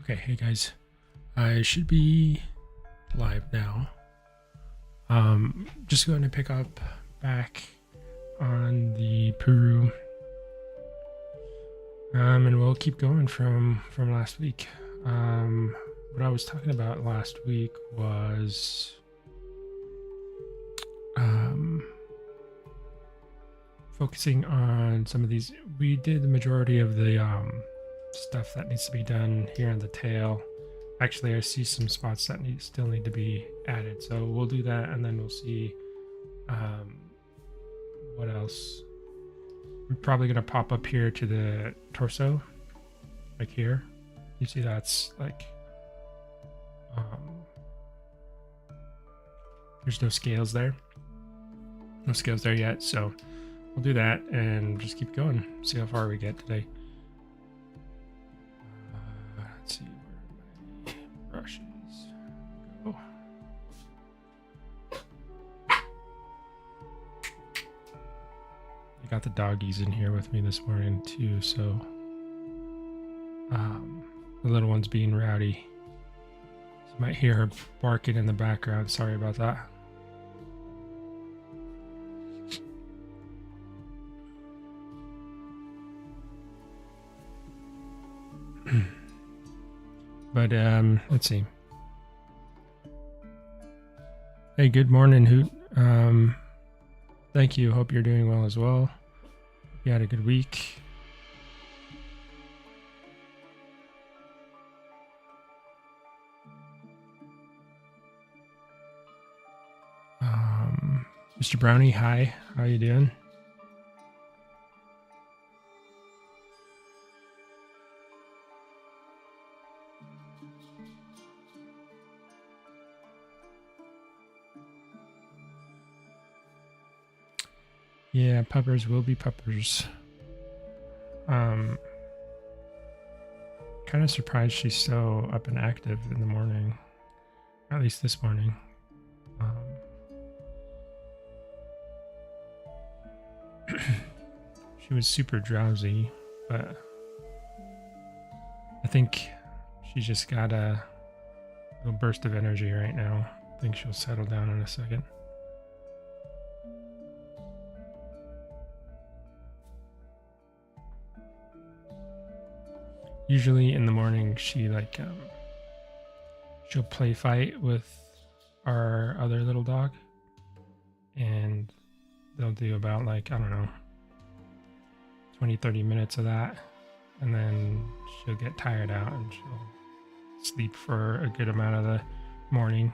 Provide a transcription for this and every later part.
Okay, hey guys. I should be live now. Just going to pick up back on the Peru. And we'll keep going from last week. What I was talking about last week was focusing on some of these. We did the majority of the stuff that needs to be done here on the tail. Actually, I see some spots that still need to be added, so we'll do that, and then we'll see what else. I'm probably gonna pop up here to the torso, like here. You see that's like there's no scales there, yet, so we'll do that and just keep going. See how far we get today. Let's see where my brushes go. I got the doggies in here with me this morning too, so the little one's being rowdy. You might hear her barking in the background. Sorry about that. But let's see. Hey, good morning, Hoot. Thank you. Hope you're doing well as well. You had a good week. Mr. Brownie, hi. How you doing? Yeah, puppers will be puppers. Kind of surprised she's so up and active in the morning. At least this morning. She was super drowsy, but I think she just got a little burst of energy right now. I think she'll settle down in a second. Usually in the morning, she she'll play fight with our other little dog, and they'll do about I don't know, 20-30 minutes of that, and then she'll get tired out and she'll sleep for a good amount of the morning.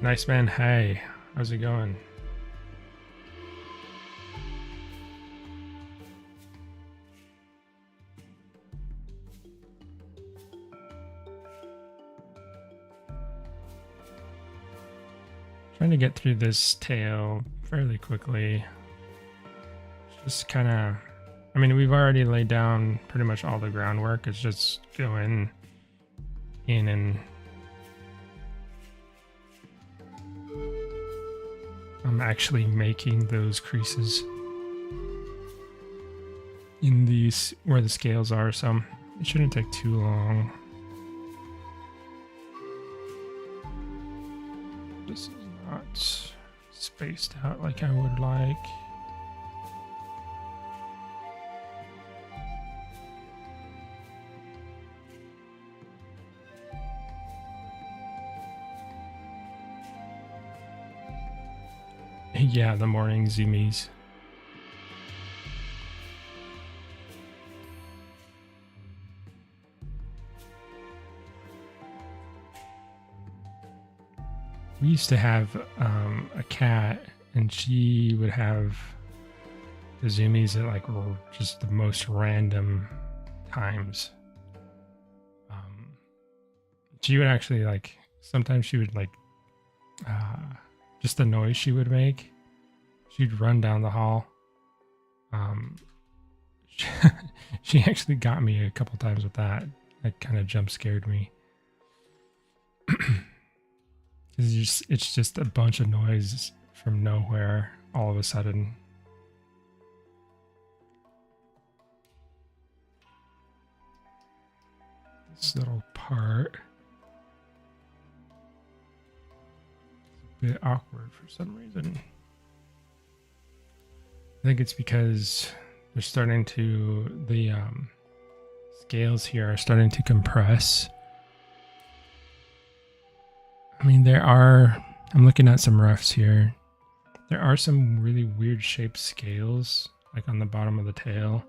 Nice man, hey, how's it going? Trying to get through this tail fairly quickly. Just kind of, I mean, we've already laid down pretty much all the groundwork. It's just going in and I'm actually making those creases in these where the scales are, so it shouldn't take too long. This is not spaced out like I would like. Yeah, the morning zoomies. We used to have a cat, and she would have the zoomies at were just the most random times. She would actually sometimes she would just the noise she would make. She'd run down the hall. She actually got me a couple times with that. That kind of jump scared me. It's just a bunch of noise from nowhere all of a sudden. This little part is a bit awkward for some reason. I think it's because they're starting to, the scales here are starting to compress. I mean, I'm looking at some roughs here. There are some really weird shaped scales, like on the bottom of the tail.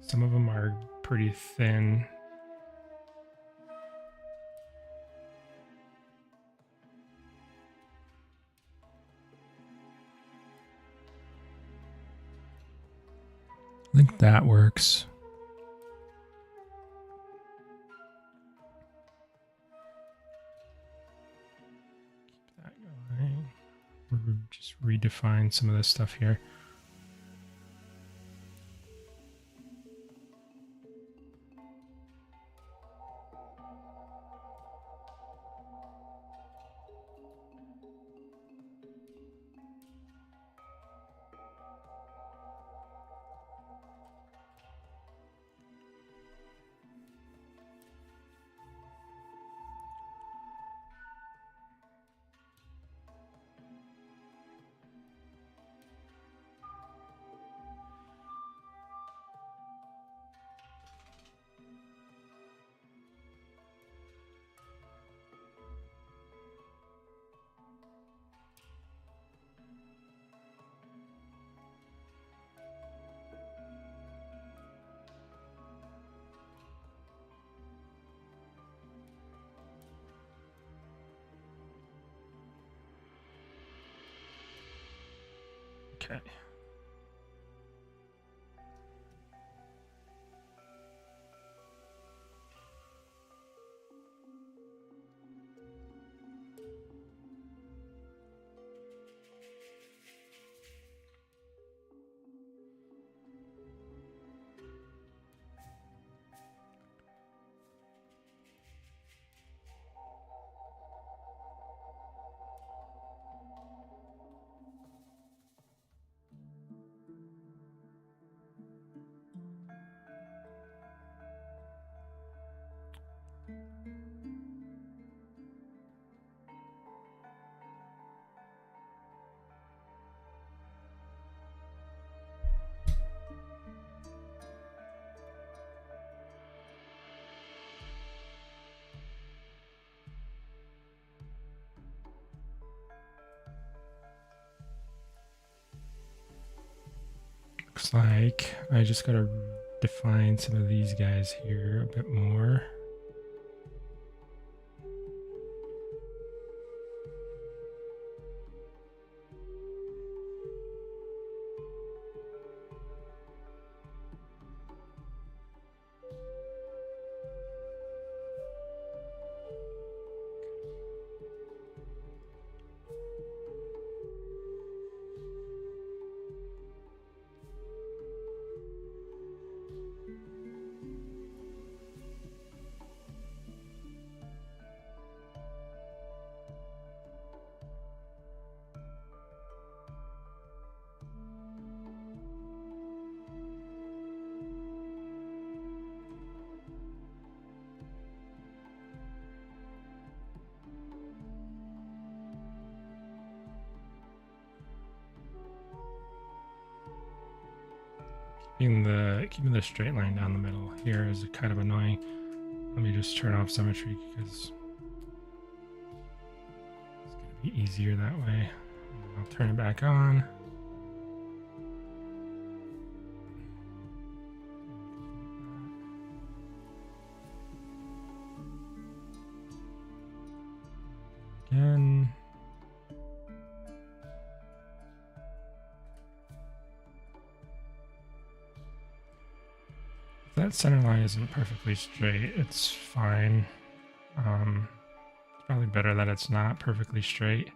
Some of them are pretty thin. I think that works. Keep that going. We'll just redefine some of this stuff here. Okay. Looks like I just gotta define some of these guys here a bit more. Keeping the straight line down the middle here is kind of annoying. Let me just turn off symmetry because it's gonna be easier that way. I'll turn it back on. Again. That center line isn't perfectly straight. It's fine. It's Probably better that it's not perfectly straight.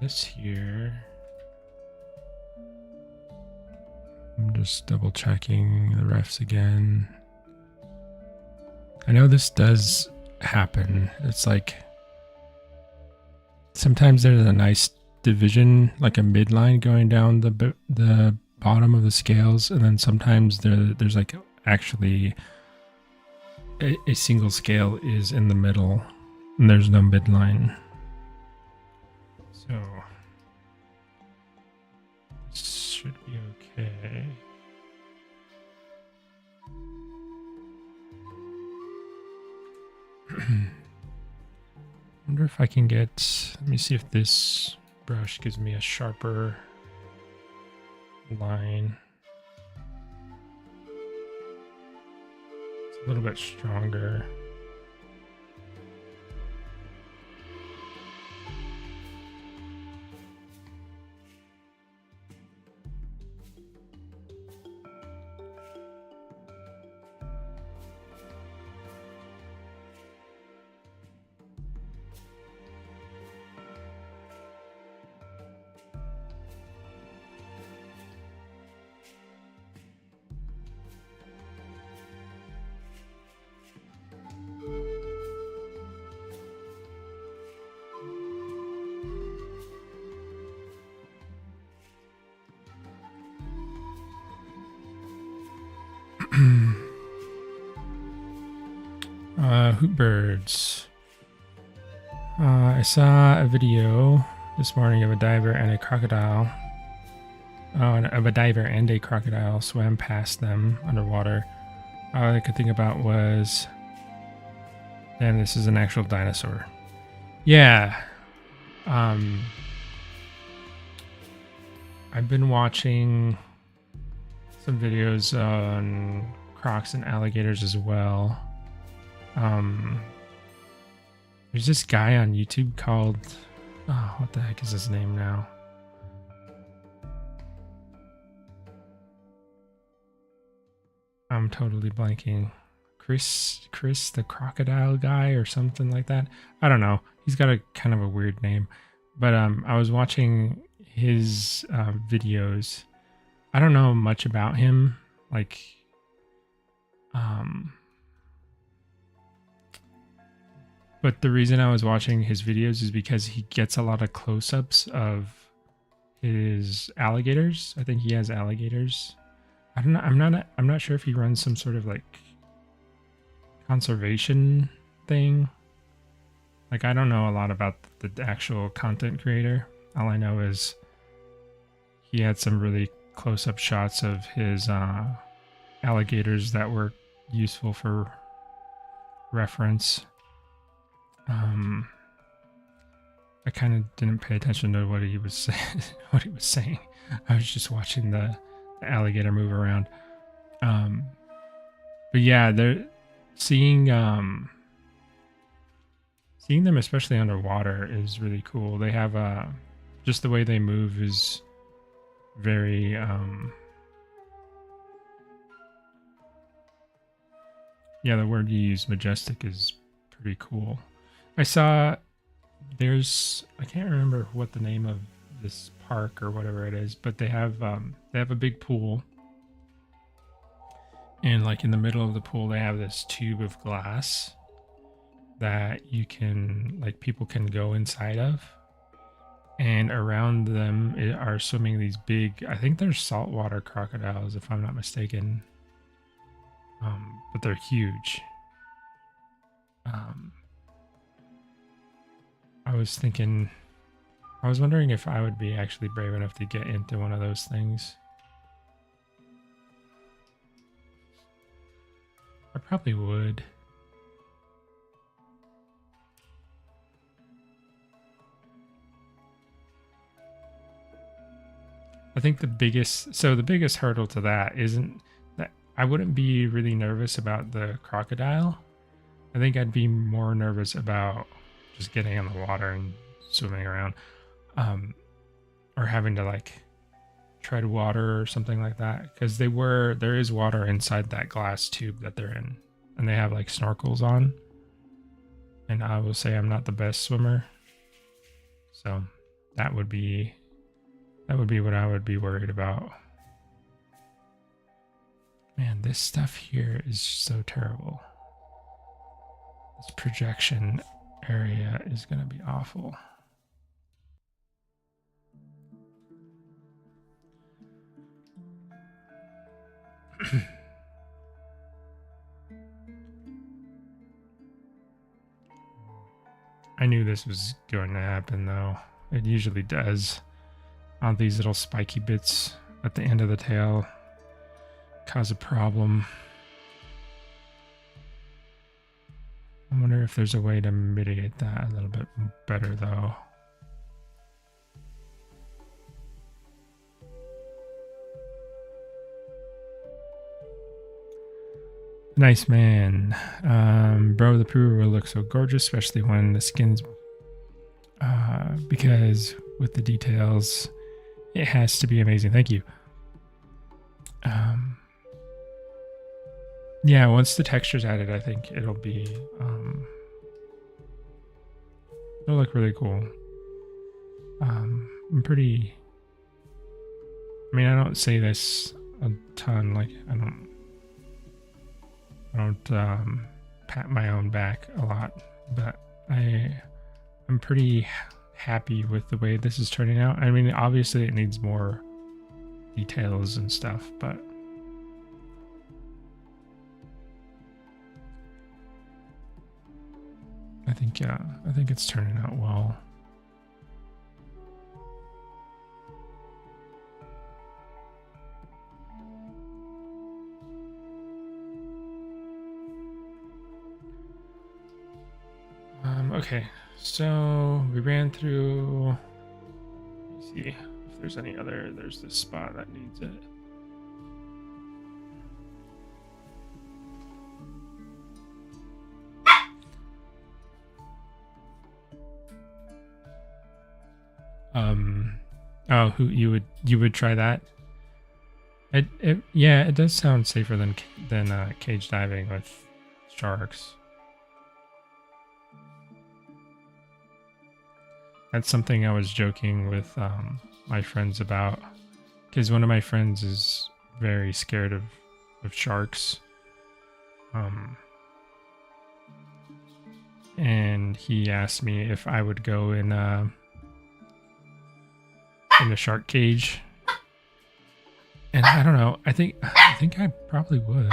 This here, I'm just double checking the refs again. I know this does happen. It's like sometimes there's a nice division, like a midline going down the bottom of the scales, and then sometimes there's like actually a single scale is in the middle, and there's no midline. So this should be okay. Wonder if I can get, let me see if this brush gives me a sharper line. It's a little bit stronger. Hoot birds. I saw a video this morning of a diver and a crocodile. Of a diver and a crocodile swam past them underwater. All I could think about was, damn, this is an actual dinosaur. Yeah. I've been watching some videos on crocs and alligators as well. There's this guy on YouTube called, oh, what the heck is his name now? I'm totally blanking. Chris the crocodile guy or something like that. I don't know. He's got a kind of a weird name, but I was watching his videos. I don't know much about him, like but the reason I was watching his videos is because he gets a lot of close-ups of his alligators. I think he has alligators. I don't know. I'm not sure if he runs some sort of like conservation thing. Like, I don't know a lot about the actual content creator. All I know is he had some really close-up shots of his alligators that were useful for reference. I kind of didn't pay attention to what he was saying. I was just watching the alligator move around. But yeah, they're seeing them, especially underwater, is really cool. They have just the way they move is very yeah, the word you use, majestic, is pretty cool. I saw I can't remember what the name of this park or whatever it is, but they have a big pool, and like in the middle of the pool they have this tube of glass that you can, like, people can go inside of, and around them are swimming these big, I think they're saltwater crocodiles if I'm not mistaken, but they're huge. I was thinking, I was wondering if I would be actually brave enough to get into one of those things. I probably would. I think the biggest hurdle to that isn't that I wouldn't be really nervous about the crocodile. I think I'd be more nervous about just getting in the water and swimming around, um, or having to like tread water or something like that. Because there is water inside that glass tube that they're in, and they have like snorkels on. And I will say I'm not the best swimmer, so that would be what I would be worried about. Man, this stuff here is so terrible. This projection area is going to be awful. I knew this was going to happen, though. It usually does. All these little spiky bits at the end of the tail cause a problem. I wonder if there's a way to mitigate that a little bit better, though. Nice man. Bro, the Puru will look so gorgeous, especially when the skin's because with the details, it has to be amazing. Thank you. Yeah, once the texture's added, I think it'll be it'll look really cool. I'm pretty. I mean, I don't say this a ton. Like, I don't pat my own back a lot, but I'm pretty happy with the way this is turning out. I mean, obviously it needs more details and stuff, but I think it's turning out well. Okay, so we ran through. Let me see if there's any other. There's this spot that needs it. Oh, who you would try that? Yeah, it does sound safer than cage diving with sharks. That's something I was joking with my friends about, because one of my friends is very scared of sharks. And he asked me if I would go in a shark cage. And I don't know. I think I probably would.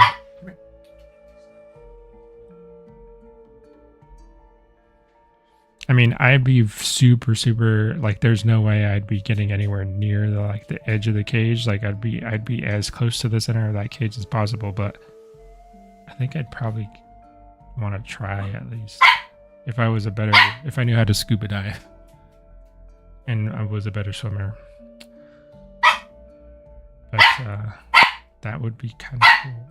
I mean, I'd be super like there's no way I'd be getting anywhere near the edge of the cage. Like I'd be as close to the center of that cage as possible, but I think I'd probably want to try at least if I knew how to scuba dive and I was a better swimmer. But that would be kind of cool.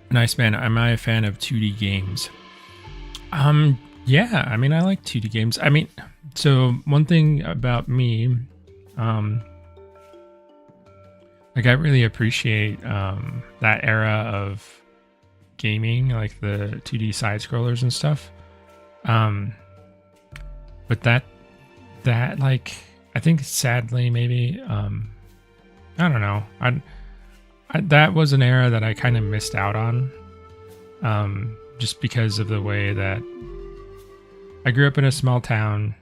Nice man. Am I a fan of 2D games? Yeah, I mean, I like 2D games. I mean, so one thing about me, um, like I really appreciate that era of gaming, like the 2D side scrollers and stuff. Um, but that like I think sadly maybe I don't know. I that was an era that I kind of missed out on. Just because of the way that I grew up in a small town.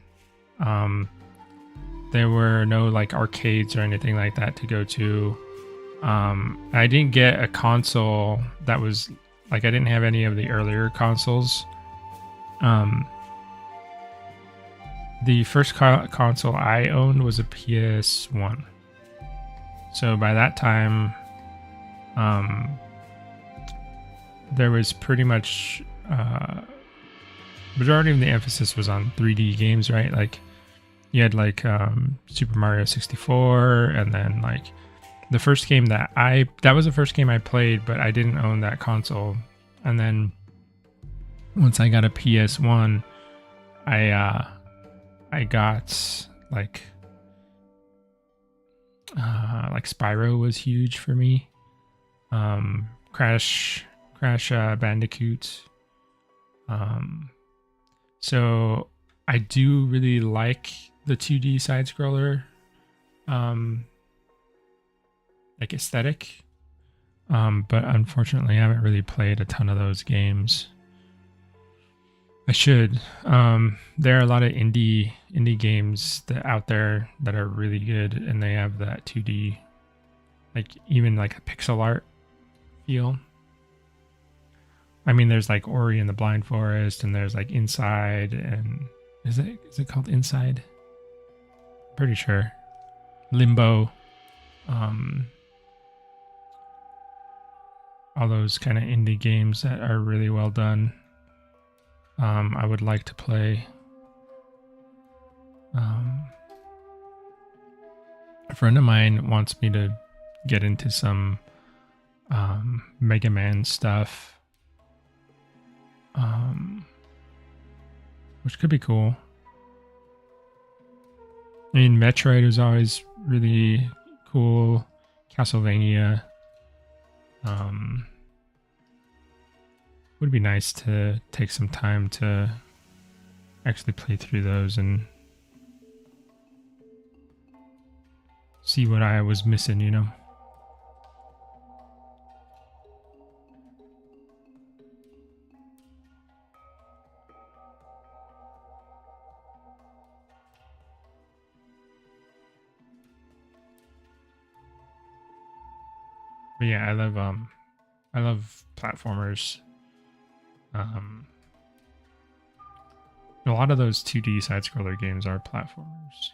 Um, there were no like arcades or anything like that to go to. I didn't get a console that was like I didn't have any of the earlier consoles. Um, the first console I owned was a PS1. So by that time, um, there was pretty much majority of the emphasis was on 3D games, right? Like you had like Super Mario 64, and then like the first game that was the first game I played, but I didn't own that console. And then once I got a PS1, I got like Spyro was huge for me. Crash Bandicoot. So I do really like the 2D side scroller like aesthetic. But unfortunately I haven't really played a ton of those games. I should. There are a lot of indie games that out there that are really good, and they have that 2D, like even like a pixel art feel. I mean, there's like Ori and the Blind Forest, and there's like Inside, and is it called Inside? Pretty sure. Limbo. All those kind of indie games that are really well done. I would like to play. A friend of mine wants me to get into some Mega Man stuff. Which could be cool. I mean, Metroid was always really cool. Castlevania. Would be nice to take some time to actually play through those and see what I was missing, you know? But yeah, I love platformers. A lot of those 2D side-scroller games are platformers.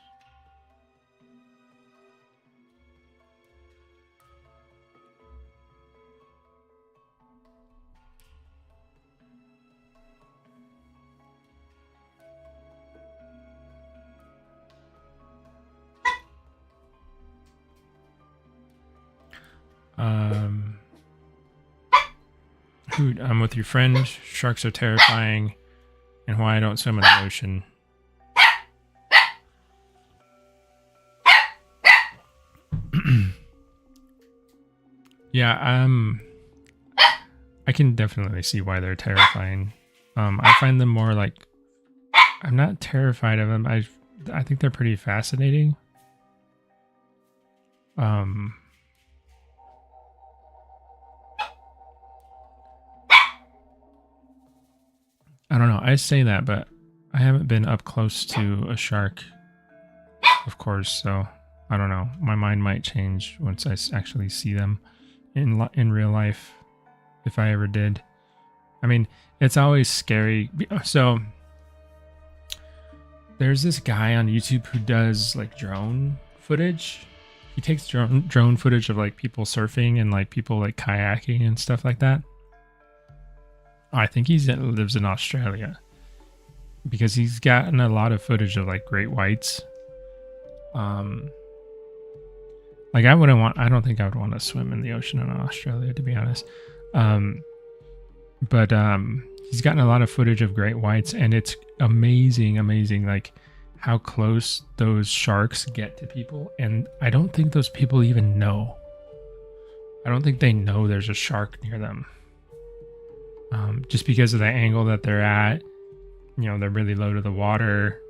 I'm with your friend. Sharks are terrifying, and why I don't swim in the ocean. Yeah, I can definitely see why they're terrifying. I find them more like I'm not terrified of them. I think they're pretty fascinating. I don't know. I say that, but I haven't been up close to a shark, of course. So I don't know. My mind might change once I actually see them in real life, if I ever did. I mean, it's always scary. So there's this guy on YouTube who does like drone footage. He takes drone footage of like people surfing and like people like kayaking and stuff like that. I think he lives in Australia because he's gotten a lot of footage of like great whites. Like I don't think I would want to swim in the ocean in Australia, to be honest. But he's gotten a lot of footage of great whites, and it's amazing, amazing, like how close those sharks get to people. And I don't think those people even know. I don't think they know there's a shark near them. Just because of the angle that they're at, they're really low to the water.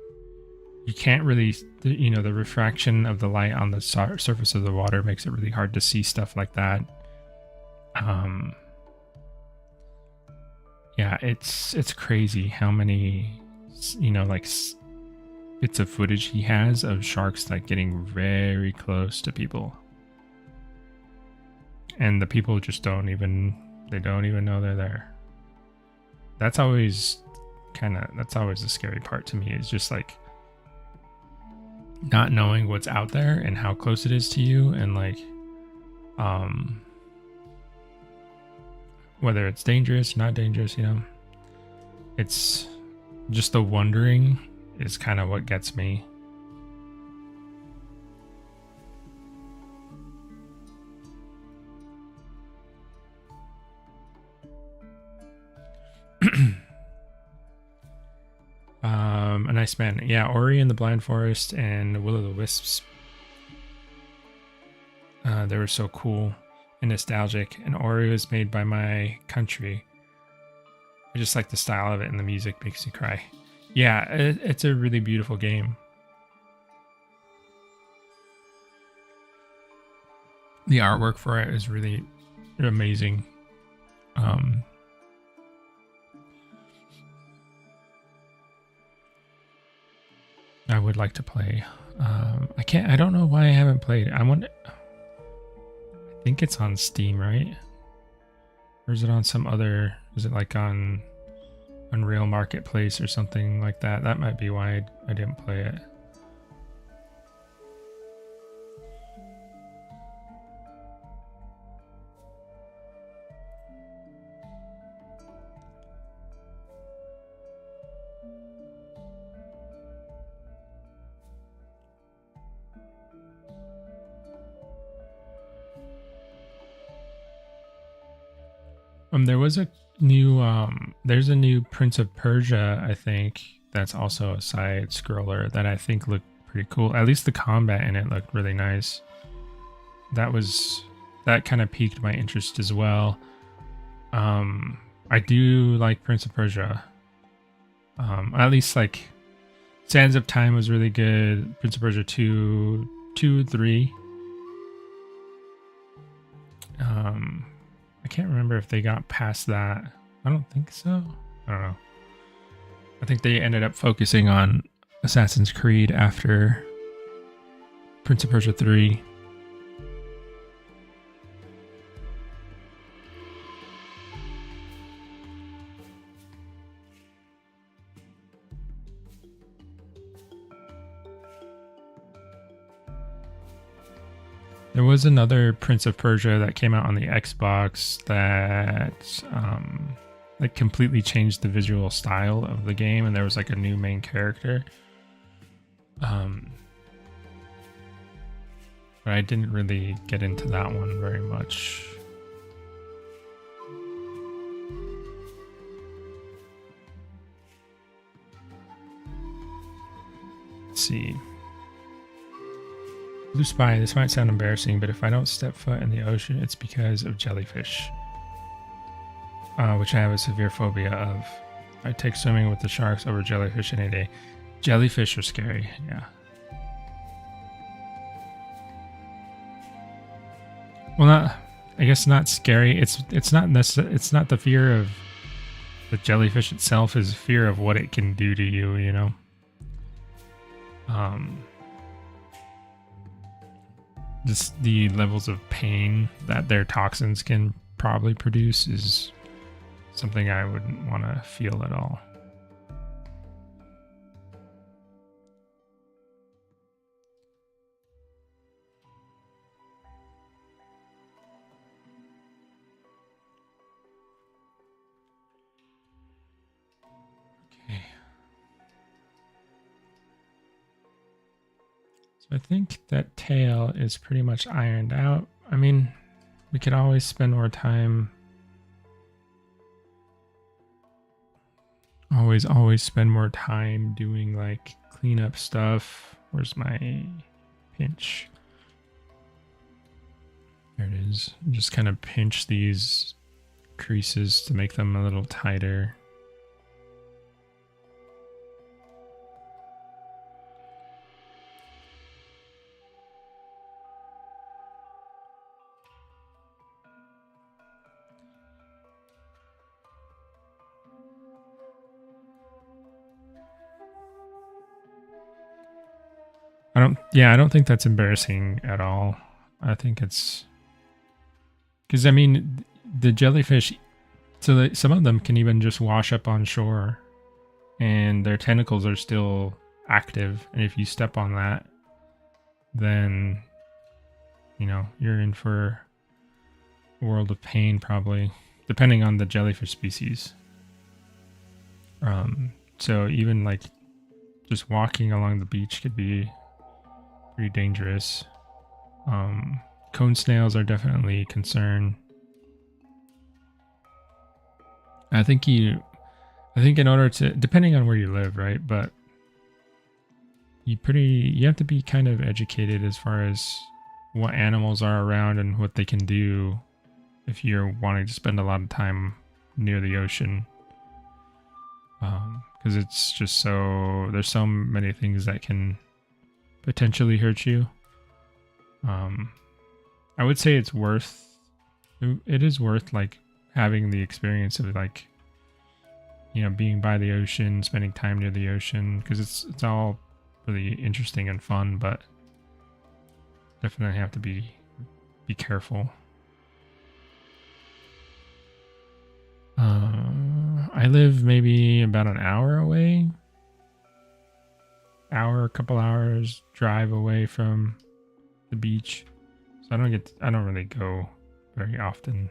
You can't really, the refraction of the light on the surface of the water makes it really hard to see stuff like that. Yeah, it's crazy how many, like bits of footage he has of sharks like getting very close to people. And the people just don't even know they're there. That's always the scary part to me, is just like not knowing what's out there and how close it is to you, and like whether it's dangerous or not dangerous. It's just the wondering is kind of what gets me. A nice man. Yeah, Ori and the Blind Forest and Will o' the Wisps. They were so cool and nostalgic. And Ori was made by my country. I just like the style of it, and the music makes me cry. Yeah, it's a really beautiful game. The artwork for it is really amazing. I would like to play. I don't know why I haven't played it. I think it's on Steam, right? Or is it on some other, is it like on Unreal Marketplace or something like that? That might be why I didn't play it. There was a new there's a new Prince of Persia, I think, that's also a side scroller that I think looked pretty cool. At least the combat in it looked really nice. That kind of piqued my interest as well. I do like Prince of Persia. At least like Sands of Time was really good. Prince of Persia 2, 3. I can't remember if they got past that. I don't think so. I don't know. I think they ended up focusing on Assassin's Creed after Prince of Persia 3. There was another Prince of Persia that came out on the Xbox that like completely changed the visual style of the game, and there was like a new main character. But I didn't really get into that one very much. Let's see. Blue Spy, this might sound embarrassing, but if I don't step foot in the ocean, it's because of jellyfish, which I have a severe phobia of. I take swimming with the sharks over jellyfish any day. Jellyfish are scary, yeah. Well, I guess not scary. It's not the fear of the jellyfish itself, is fear of what it can do to you, you know. Just the levels of pain that their toxins can probably produce is something I wouldn't want to feel at all. Okay. I think that tail is pretty much ironed out. I mean, we could always spend more time Always spend more time doing like cleanup stuff. Where's my pinch? There it is. Just kind of pinch these creases to make them a little tighter. I don't think that's embarrassing at all. I think it's because I mean the jellyfish, some of them can even just wash up on shore and their tentacles are still active, and if you step on that, then you know you're in for a world of pain, probably, depending on the jellyfish species. So even like just walking along the beach could be pretty dangerous. Cone snails are definitely a concern. I think in order to, depending on where you live, right? But you have to be kind of educated as far as what animals are around and what they can do if you're wanting to spend a lot of time near the ocean. Because it's just there's so many things that can potentially hurt you. I would say it is worth like having the experience of like, you know, being by the ocean, spending time near the ocean, because it's all really interesting and fun, but definitely have to be careful. I live maybe about an hour away. A couple hours drive away from the beach. So I don't really go very often.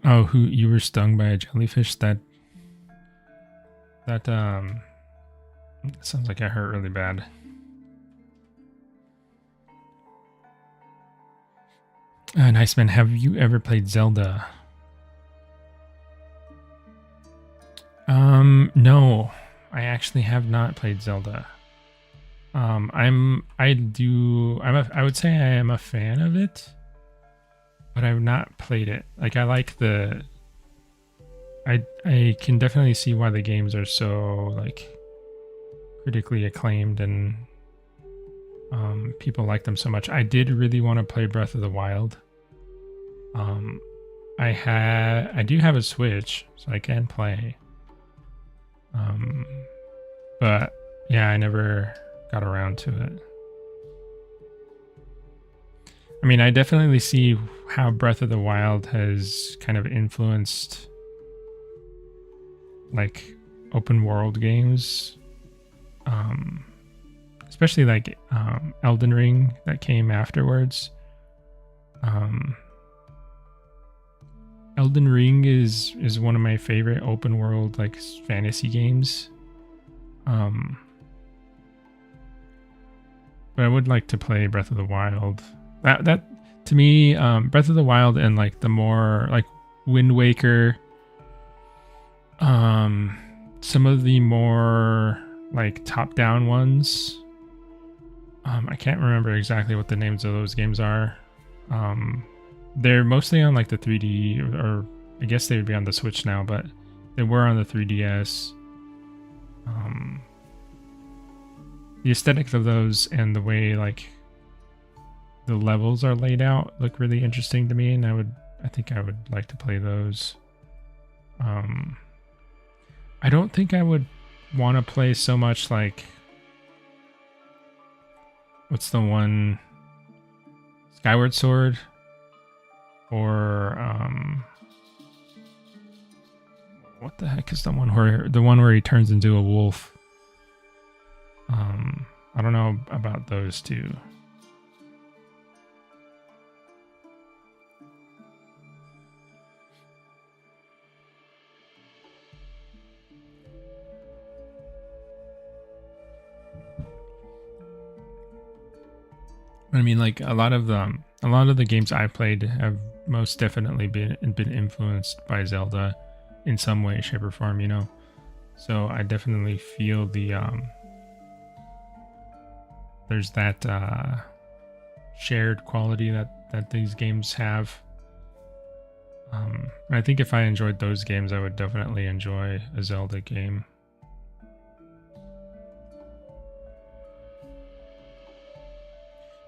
Oh, who you were stung by a jellyfish? That sounds like I hurt really bad. Nice man, have you ever played Zelda? No, I actually have not played Zelda. I would say I am a fan of it, but I've not played it. Like I can definitely see why the games are so like critically acclaimed and people like them so much. I did really want to play Breath of the Wild. I do have a Switch, so I can play. But yeah, I never got around to it. I mean, I definitely see how Breath of the Wild has kind of influenced like open world games. Especially like Elden Ring that came afterwards. Elden Ring is one of my favorite open world like fantasy games. But I would like to play Breath of the Wild. That to me, Breath of the Wild and like the more like Wind Waker, some of the more like top-down ones. I can't remember exactly what the names of those games are. They're mostly on like the 3D, or I guess they would be on the Switch now, but they were on the 3DS. The aesthetics of those and the way like the levels are laid out look really interesting to me, and I think I would like to play those. I don't think I would want to play so much like, what's the one, Skyward Sword, or what the heck is the one where he turns into a wolf? I don't know about those two. I mean, like a lot of the games I played have most definitely been influenced by Zelda in some way, shape, or form. You know, so I definitely feel the there's that shared quality that these games have. I think if I enjoyed those games, I would definitely enjoy a Zelda game.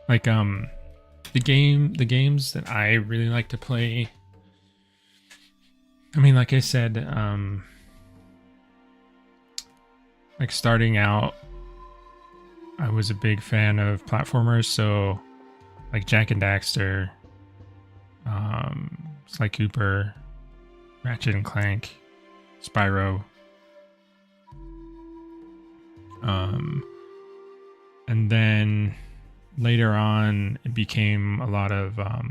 Like the games that I really like to play. I mean, like I said, like starting out, I was a big fan of platformers, so like Jack and Daxter, Sly Cooper, Ratchet and Clank, Spyro, um, and then later on it became a lot of I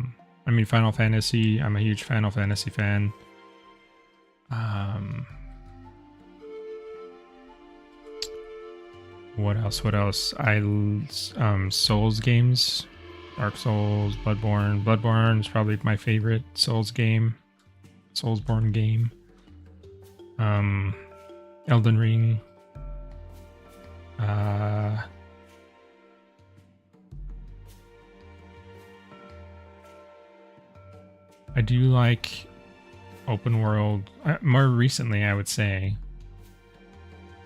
mean, Final Fantasy. I'm a huge Final Fantasy fan. What else? What else? Souls games, Dark Souls, Bloodborne. Bloodborne is probably my favorite Souls game, Soulsborne game. Elden Ring. I do like open world. More recently, I would say.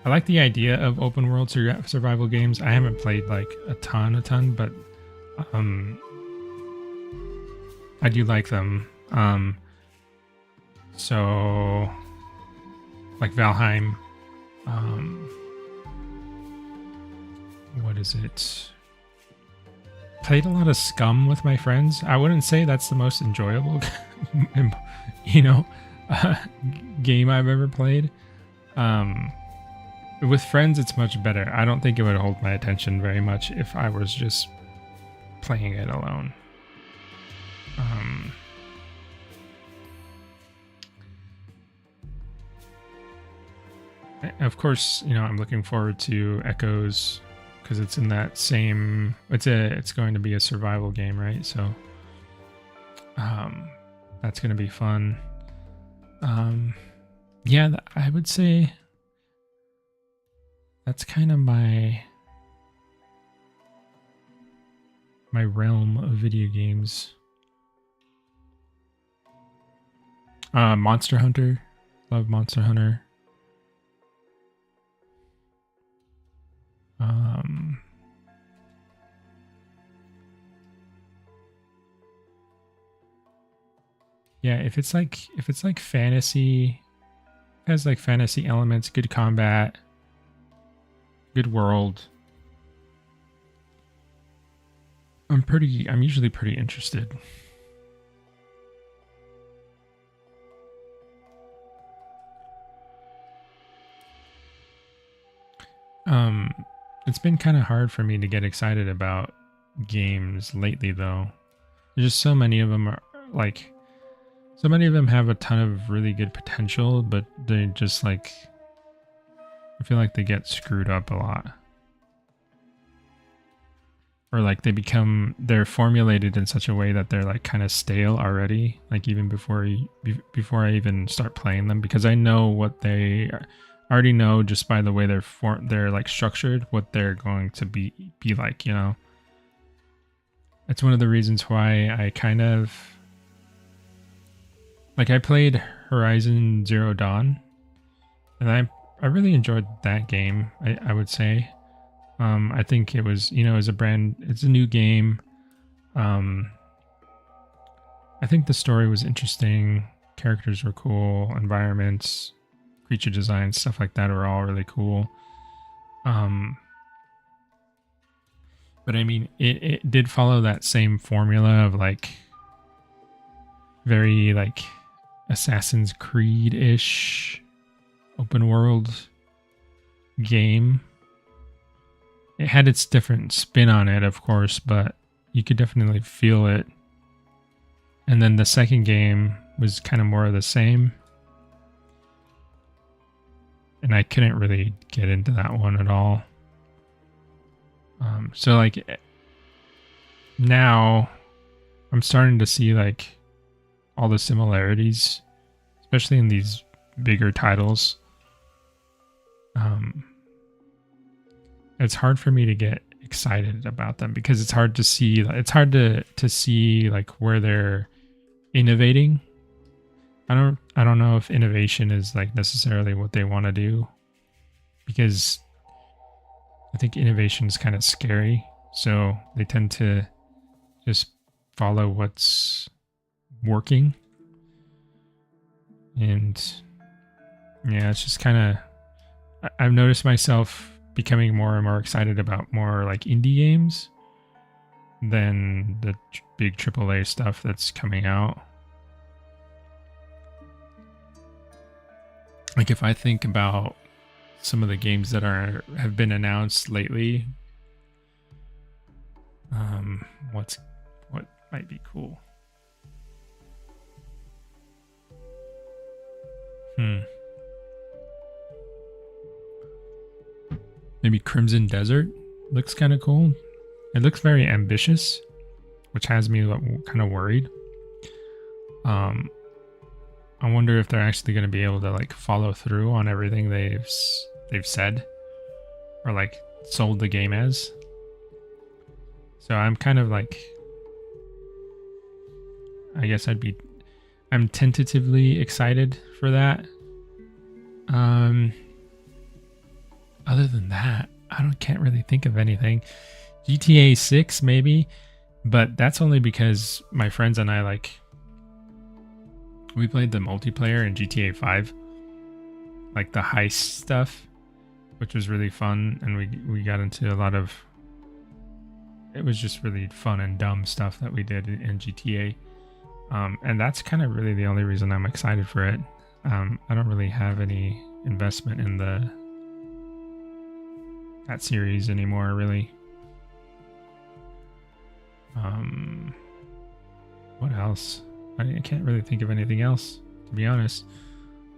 I like the idea of open world survival games. I haven't played like a ton, but um, I do like them. So like Valheim. What is it? Played a lot of Scum with my friends. I wouldn't say that's the most enjoyable, you know, game I've ever played. With friends, it's much better. I don't think it would hold my attention very much if I was just playing it alone. Of course, you know, I'm looking forward to Echoes because it's in that same. It's going to be a survival game, right? So, that's going to be fun. Yeah, I would say that's kind of my realm of video games. Monster Hunter, love Monster Hunter. Yeah, if it's like fantasy, has like fantasy elements, good combat, good world. I'm usually pretty interested. It's been kind of hard for me to get excited about games lately though. There's just so many of them are like so many of them have a ton of really good potential, but they just like I feel like they get screwed up a lot. Or like they're formulated in such a way that they're like kind of stale already, like even before I even start playing them, because I know what they are, I already know just by the way they're like structured what they're going to be like, you know. It's one of the reasons why I kind of like I played Horizon Zero Dawn, and I really enjoyed that game. I would say. I think it was, you know, it's a new game. I think the story was interesting. Characters were cool. Environments, creature designs, stuff like that were all really cool. But I mean, it did follow that same formula of like very like Assassin's Creed-ish open world game. It had its different spin on it, of course, but you could definitely feel it. And then the second game was kind of more of the same. And I couldn't really get into that one at all. So like now I'm starting to see like all the similarities, especially in these bigger titles. It's hard for me to get excited about them because it's hard to see like where they're innovating. I don't know if innovation is like necessarily what they want to do, because I think innovation is kind of scary. So they tend to just follow what's working. And yeah, it's just kind of, I've noticed myself becoming more and more excited about more like indie games than the big AAA stuff that's coming out. Like if I think about some of the games that have been announced lately, what might be cool? Maybe Crimson Desert looks kind of cool. It looks very ambitious, which has me kind of worried. I wonder if they're actually going to be able to like follow through on everything they've said or like sold the game as. So I'm kind of like, I guess I'm tentatively excited for that. Other than that, can't really think of anything. GTA 6 maybe, but that's only because my friends and I we played the multiplayer in GTA 5, like the heist stuff, which was really fun, and we got into a lot of, it was just really fun and dumb stuff that we did in GTA. And that's kind of really the only reason I'm excited for it. I don't really have any investment in that series anymore, really. What else? I can't really think of anything else, to be honest.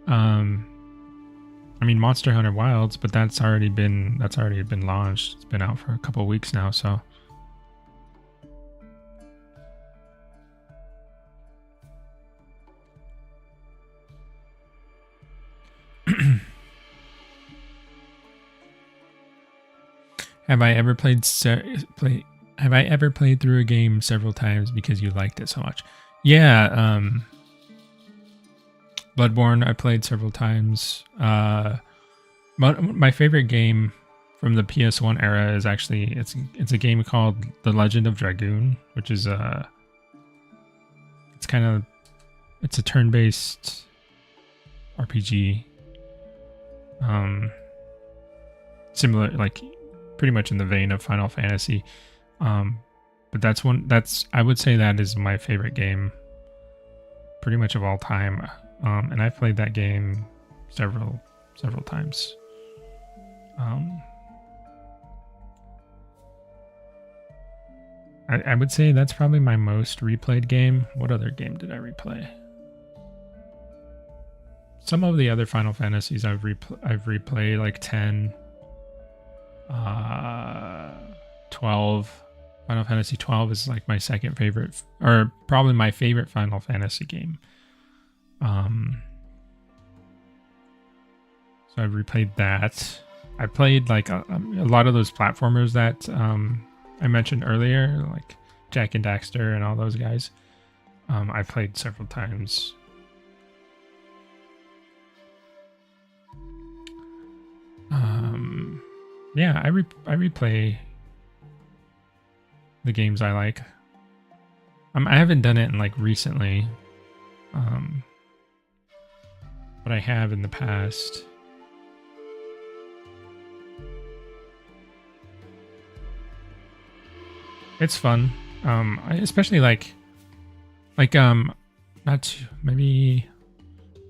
I mean, Monster Hunter Wilds, but that's already been launched. It's been out for a couple of weeks now, so. Have I ever played through a game several times because you liked it so much? Yeah, Bloodborne I played several times. My favorite game from the PS1 era is actually it's a game called The Legend of Dragoon, which is it's a turn-based RPG. Similar, like pretty much in the vein of Final Fantasy. But I would say that is my favorite game pretty much of all time. And I've played that game several times. I would say that's probably my most replayed game. What other game did I replay? Some of the other Final Fantasies I've replayed, like 10, 12. Final Fantasy 12 is like my second favorite, or probably my favorite Final Fantasy game. So I've replayed that. I played like a lot of those platformers that I mentioned earlier, like Jak and Daxter and all those guys. I played several times. Yeah, I replay the games I like. I haven't done it in like recently, but I have in the past. It's fun. Especially maybe when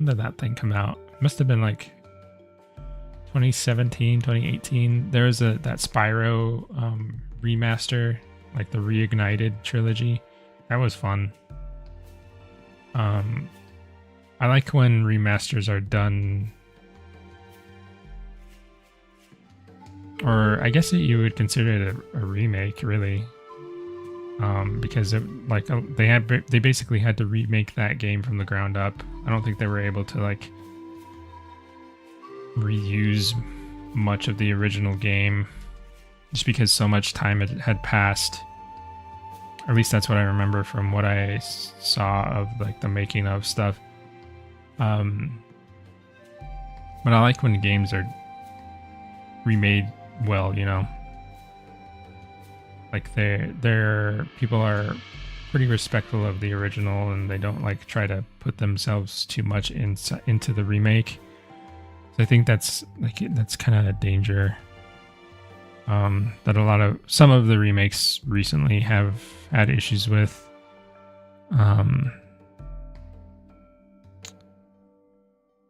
did that thing come out? It must have been like 2017, 2018. There was that Spyro remaster, like the Reignited trilogy. That was fun. I like when remasters are done, or I guess you would consider it a remake, really. because they basically had to remake that game from the ground up. I don't think they were able to like reuse much of the original game just because so much time had passed. Or at least that's what I remember from what I saw of like the making of stuff. But I like when games are remade well, you know. Like they're people are pretty respectful of the original, and they don't like try to put themselves too much into the remake. So I think that's kind of a danger that some of the remakes recently have had issues with.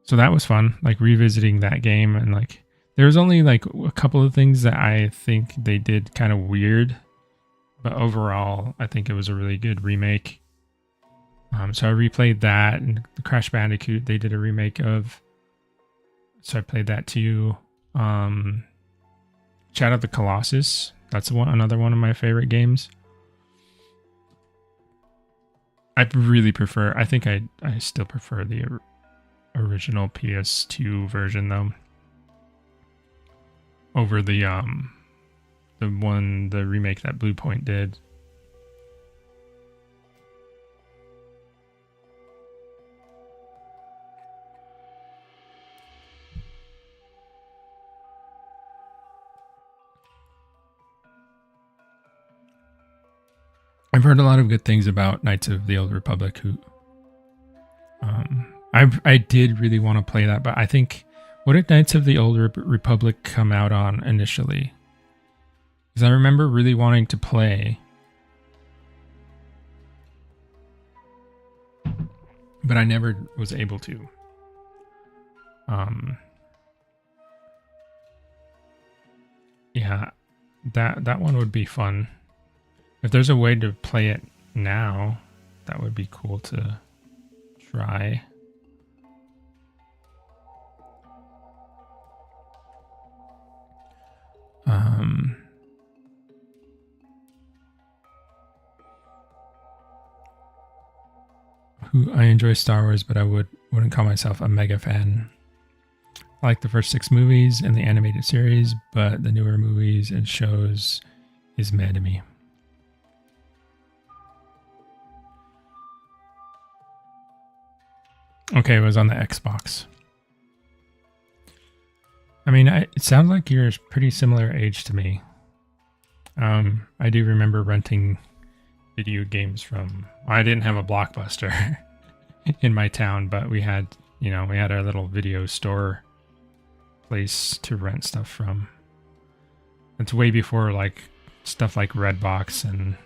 So that was fun, like revisiting that game, and like there was only like a couple of things that I think they did kind of weird, but overall I think it was a really good remake. So I replayed that, and the Crash Bandicoot they did a remake of. So I played that too. Shadow of the Colossus. That's another one of my favorite games. I think I still prefer the original PS2 version though. Over the remake that Blue Point did. I've heard a lot of good things about Knights of the Old Republic. I did really want to play that, but I think, what did Knights of the Old Republic come out on initially? Because I remember really wanting to play, but I never was able to. Yeah, that one would be fun. If there's a way to play it now, that would be cool to try. I enjoy Star Wars, but I wouldn't call myself a mega fan. I like the first 6 movies and the animated series, but the newer movies and shows is mad to me. Okay, it was on the Xbox. I mean, it sounds like you're a pretty similar age to me. I do remember renting video games from... I didn't have a Blockbuster in my town, but we had our little video store place to rent stuff from. It's way before like stuff like Redbox and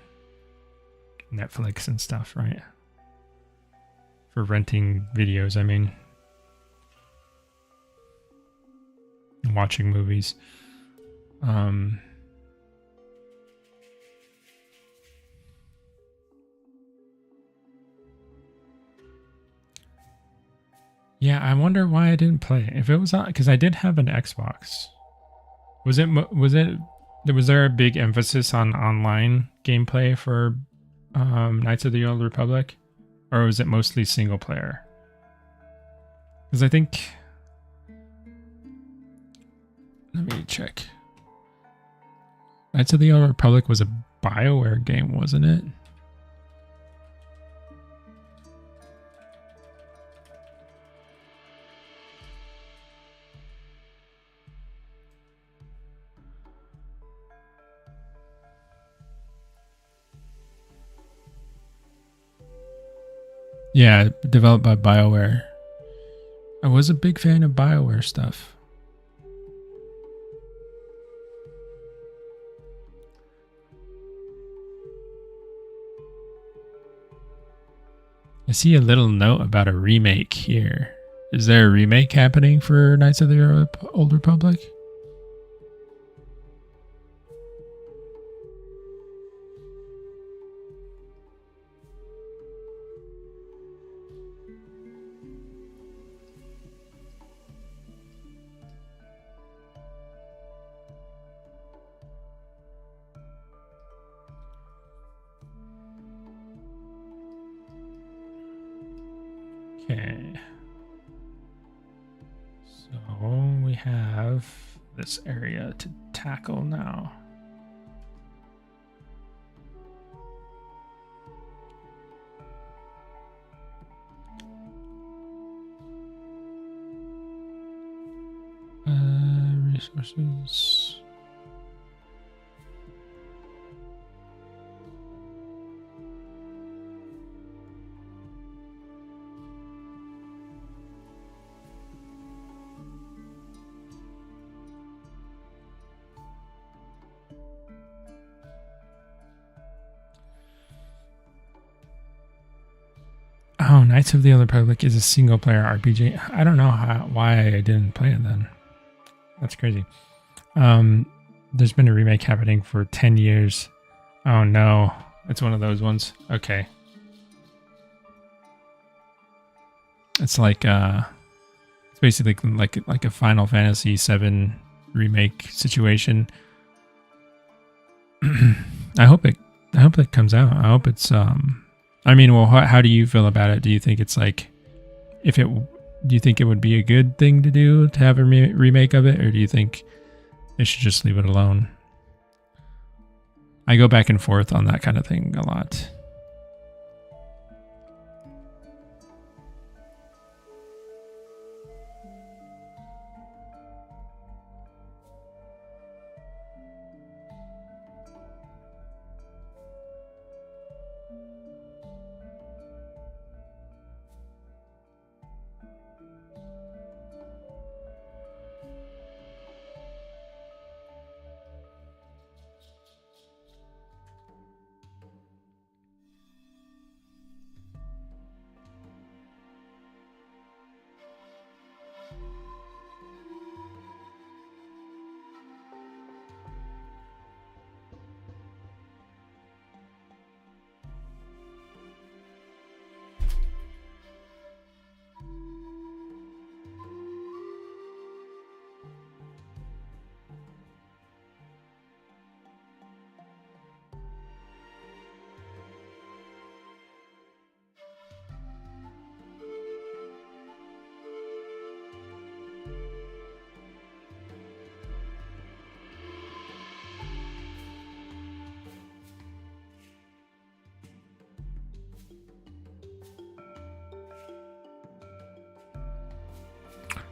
Netflix and stuff, right? For renting videos, I mean. Watching movies. Yeah, I wonder why I didn't play. If it was on, because I did have an Xbox. Was there a big emphasis on online gameplay for Knights of the Old Republic, or was it mostly single player? Because I think, let me check. Knights of the Old Republic was a BioWare game, wasn't it? Yeah, developed by BioWare. I was a big fan of BioWare stuff. I see a little note about a remake here. Is there a remake happening for Knights of the Old Republic? have this area to tackle now. Resources. Oh, Knights of the Old Republic is a single-player RPG. I don't know why I didn't play it then. That's crazy. There's been a remake happening for 10 years. Oh no, it's one of those ones. Okay. It's like it's basically like a Final Fantasy VII remake situation. I hope it comes out. I hope it's I mean, well, how do you feel about it? Do you think it's like, do you think it would be a good thing to do to have a remake of it, or do you think they should just leave it alone? I go back and forth on that kind of thing a lot.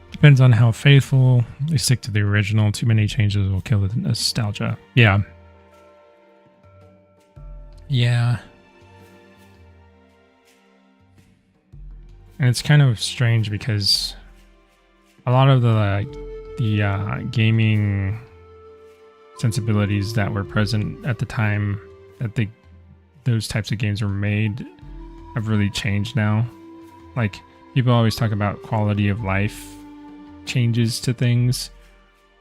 Depends on how faithful they stick to the original. Too many changes will kill the nostalgia. Yeah. Yeah. And it's kind of strange because a lot of the gaming sensibilities that were present at the time that those types of games were made have really changed now. Like, people always talk about quality of life changes to things.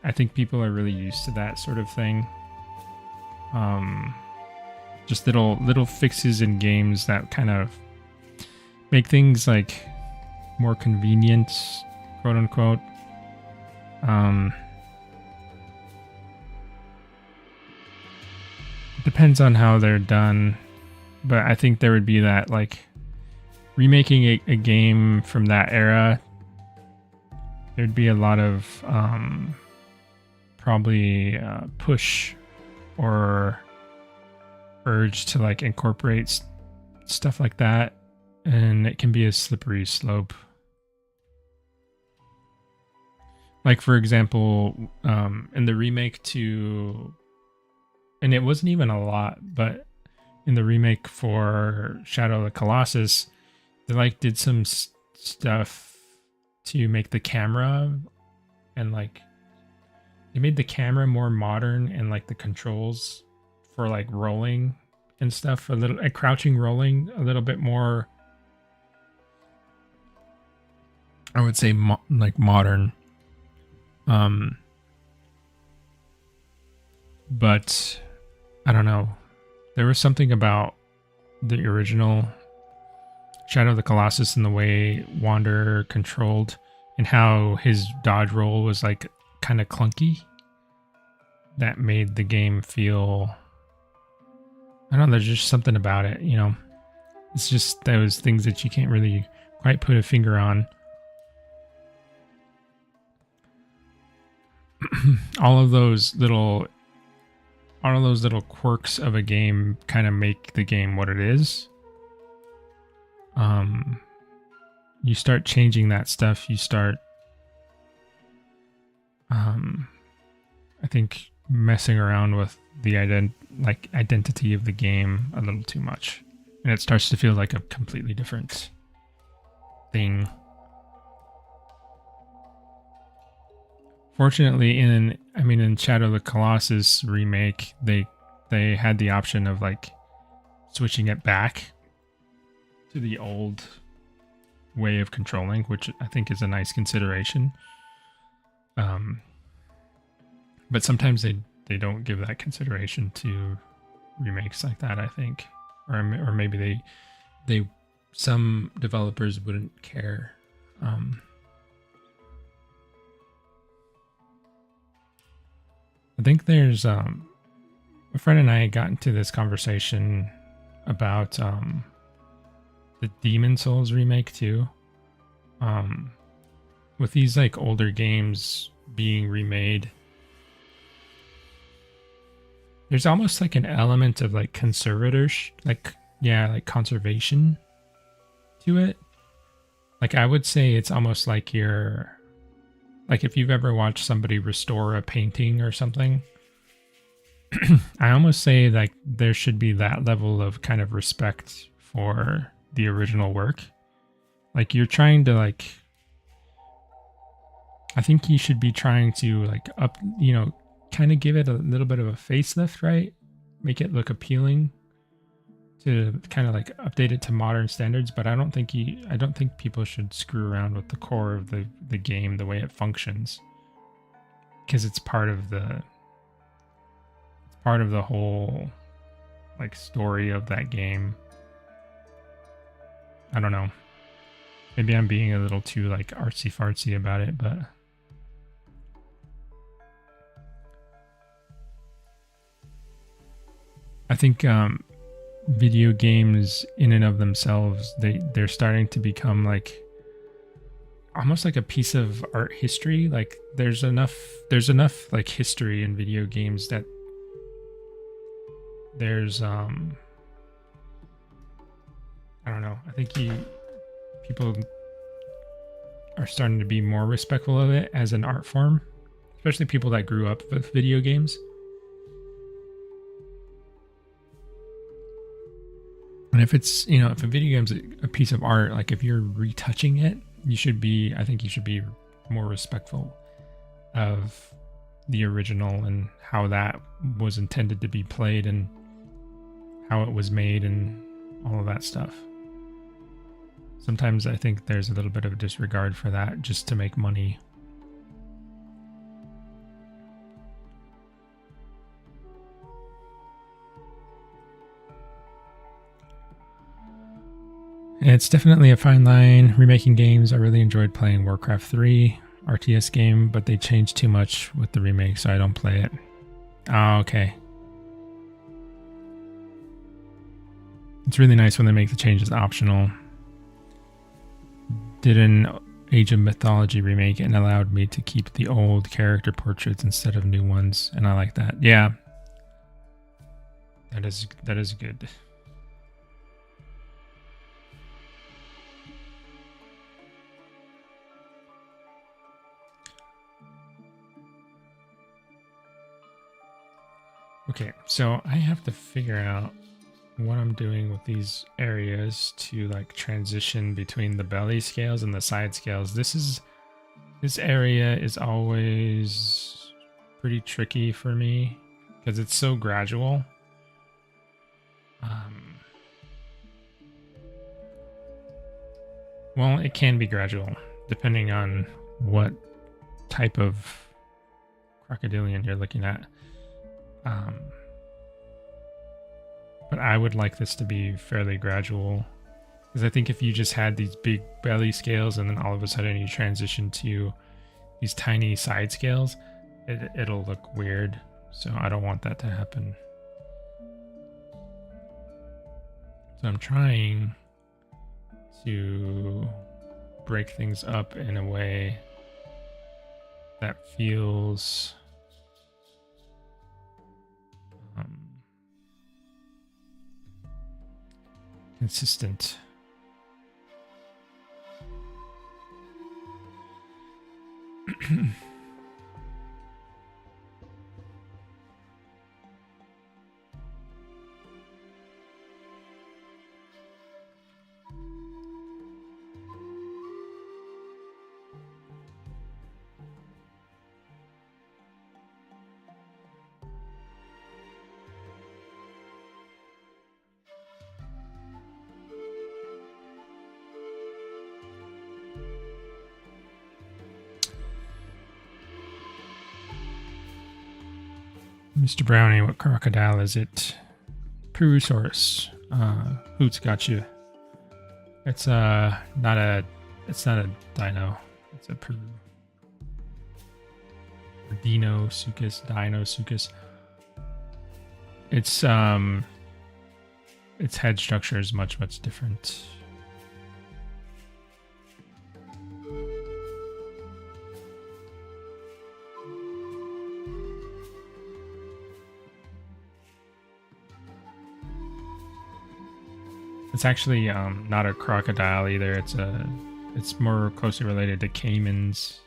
I think people are really used to that sort of thing. Just little fixes in games that kind of make things like more convenient, quote unquote. Depends on how they're done, but I think there would be that, like, remaking a game from that era, there'd be a lot of probably push or urge to like incorporate stuff like that, and it can be a slippery slope. Like, for example, in the remake to, and it wasn't even a lot, but in the remake for Shadow of the Colossus, they like did some stuff to make the camera, and like they made the camera more modern, and like the controls for like rolling and stuff, crouching, rolling a little bit more, I would say like modern. But I don't know, there was something about the original Shadow of the Colossus and the way Wander controlled and how his dodge roll was like kind of clunky that made the game feel, I don't know, there's just something about it, you know. It's just those things that you can't really quite put a finger on. all of those little quirks of a game kind of make the game what it is. You start changing that stuff, you start I think messing around with the identity of the game a little too much, and it starts to feel like a completely different thing. Fortunately, in Shadow of the Colossus remake, they had the option of like switching it back to the old way of controlling, which I think is a nice consideration. But sometimes they don't give that consideration to remakes like that, I think, or maybe they some developers wouldn't care. I think there's a friend and I got into this conversation about the Demon Souls remake too. With these like older games being remade, there's almost like an element of like conservation to it. Like I would say it's almost like like if you've ever watched somebody restore a painting or something, I almost say like there should be that level of kind of respect for the original work. Like you're trying to like, I think you should be trying to like kind of give it a little bit of a facelift, right? Make it look appealing, to kind of like update it to modern standards. But I don't think people should screw around with the core of the game, the way it functions, because it's part of the whole like story of that game. I don't know. Maybe I'm being a little too like artsy fartsy about it, but I think video games in and of themselves, they're starting to become like almost like a piece of art history. Like there's enough like history in video games that there's I don't know. I think people are starting to be more respectful of it as an art form, especially people that grew up with video games. And if it's, if a video game's a piece of art, like if you're retouching it, I think you should be more respectful of the original and how that was intended to be played and how it was made and all of that stuff. Sometimes I think there's a little bit of a disregard for that just to make money. It's definitely a fine line. Remaking games, I really enjoyed playing Warcraft 3 RTS game, but they changed too much with the remake, so I don't play it. Oh, okay. It's really nice when they make the changes optional. Did an Age of Mythology remake and allowed me to keep the old character portraits instead of new ones, and I like that. Yeah. That is good. Okay, so I have to figure out what I'm doing with these areas to like transition between the belly scales and the side scales. This area is always pretty tricky for me because it's so gradual. Well, it can be gradual depending on what type of crocodilian you're looking at. But I would like this to be fairly gradual, because I think if you just had these big belly scales and then all of a sudden you transition to these tiny side scales, it'll look weird. So I don't want that to happen. So I'm trying to break things up in a way that feels consistent. Mr. Brownie, what crocodile is it? Purussaurus. Hoot's got you. It's not a dino. It's a Dinosuchus. Its head structure is much different. It's actually not a crocodile either. It's more closely related to caimans.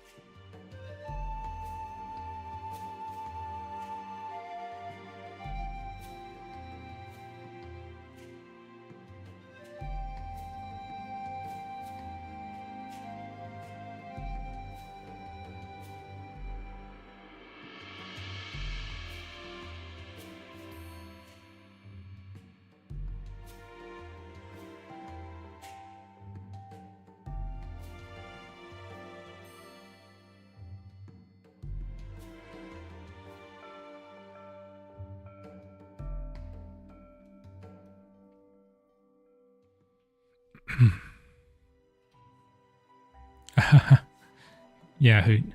Yeah, Hoot.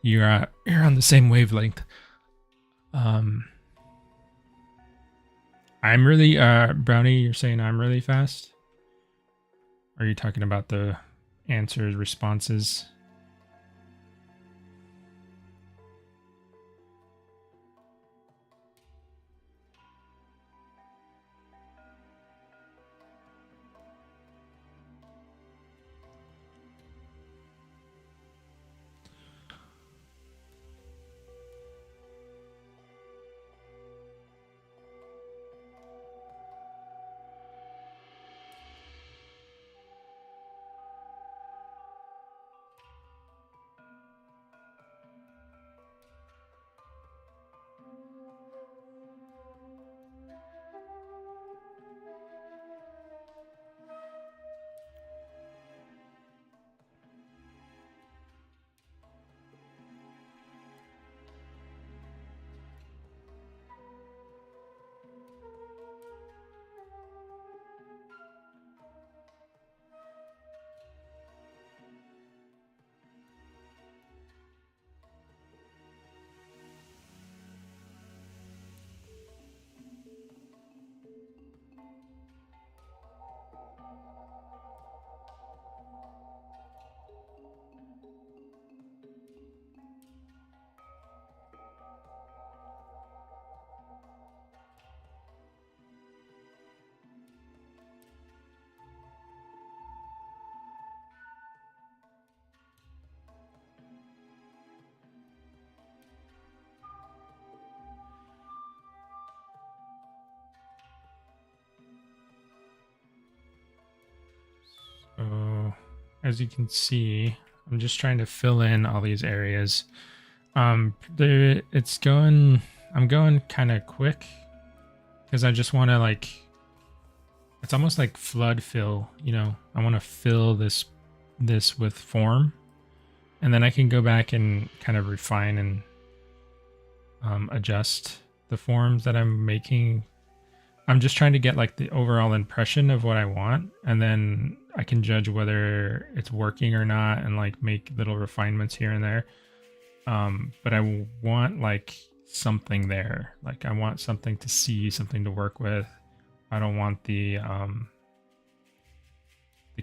You're on the same wavelength. I'm really Brownie, you're saying I'm really fast? Are you talking about the answers, responses? So, as you can see, I'm just trying to fill in all these areas. I'm going kind of quick because I just want to it's almost like flood fill, I want to fill this with form, and then I can go back and kind of refine and adjust the forms that I'm making. I'm just trying to get the overall impression of what I want, and then I can judge whether it's working or not and make little refinements here and there. But I want something there. I want something to see, something to work with. I don't want the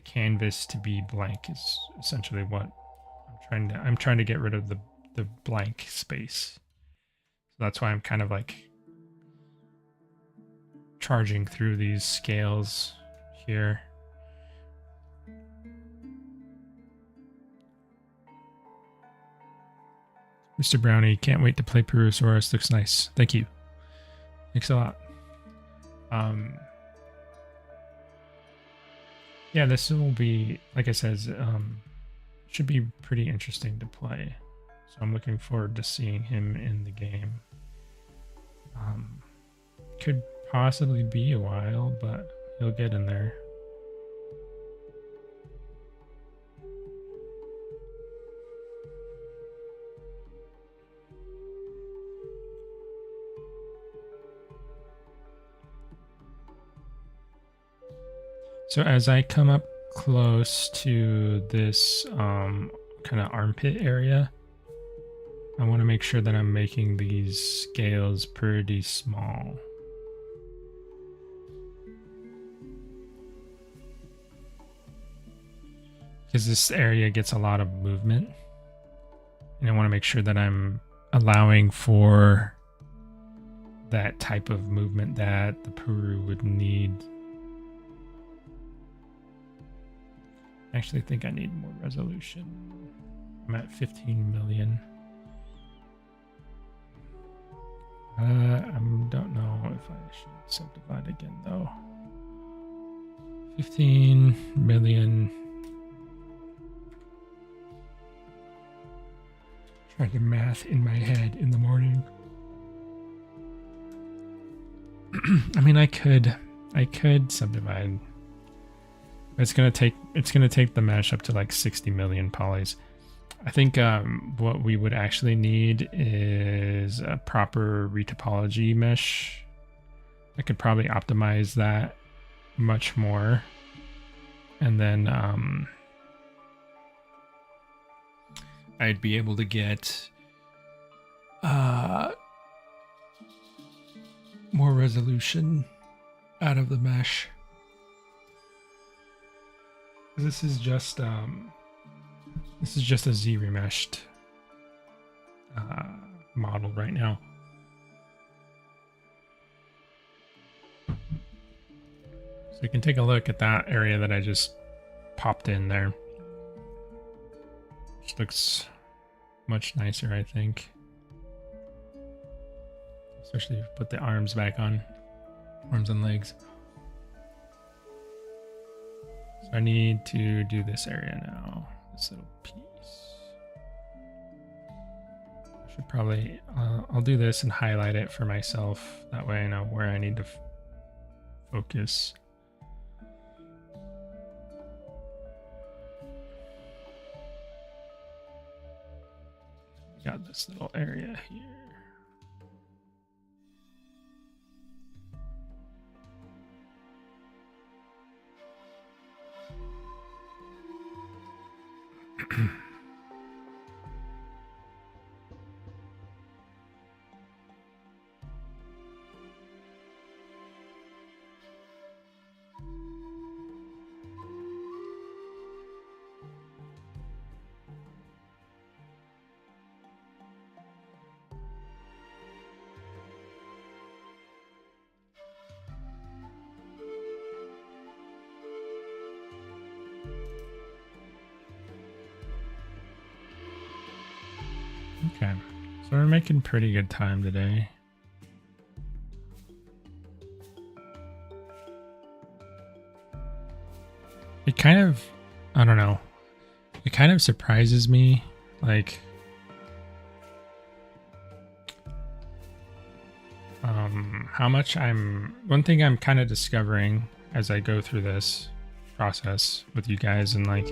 canvas to be blank is essentially what I'm trying to get rid of the blank space. So that's why I'm kind of like charging through these scales here. Mr. Brownie, can't wait to play Purussaurus. Looks nice. Thank you. Thanks a lot. Yeah, this will be, like I said, should be pretty interesting to play. So I'm looking forward to seeing him in the game. Could possibly be a while, but he'll get in there. So as I come up close to this kind of armpit area, I want to make sure that I'm making these scales pretty small. Because this area gets a lot of movement. And I want to make sure that I'm allowing for that type of movement that the Puru would need. I actually think I need more resolution. I'm at 15 million. I don't know if I should subdivide again though. 15 million. Trying to math in my head in the morning. I mean, I could subdivide. It's gonna take the mesh up to like 60 million polys. I think what we would actually need is a proper retopology mesh. I could probably optimize that much more, and then I'd be able to get more resolution out of the mesh. This is just a Z remeshed model right now. So you can take a look at that area that I just popped in there. Which looks much nicer, I think. Especially if you put the arms back on. Arms and legs. So I need to do this area now. This little piece. I should probably, I'll do this and highlight it for myself. That way I know where I need to focus. Got this little area here. Okay, so we're making pretty good time today. It kind of, I don't know, it kind of surprises me, like, how much one thing I'm kind of discovering as I go through this process with you guys, and like,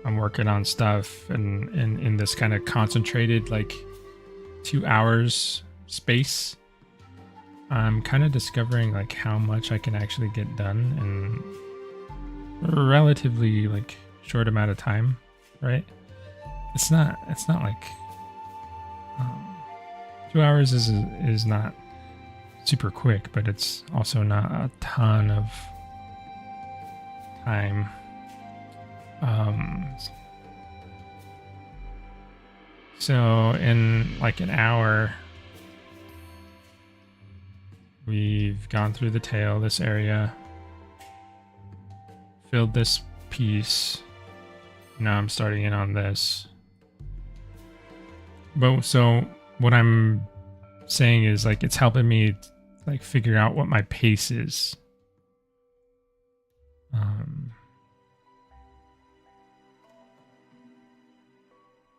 I'm working on stuff and in this kind of concentrated like 2 hours space, I'm kind of discovering like how much I can actually get done in a relatively like short amount of time, right? It's not like 2 hours is not super quick, but it's also not a ton of time. So in like an hour, we've gone through the tail, this area, filled this piece. Now I'm starting in on this. But so what I'm saying is like it's helping me like figure out what my pace is.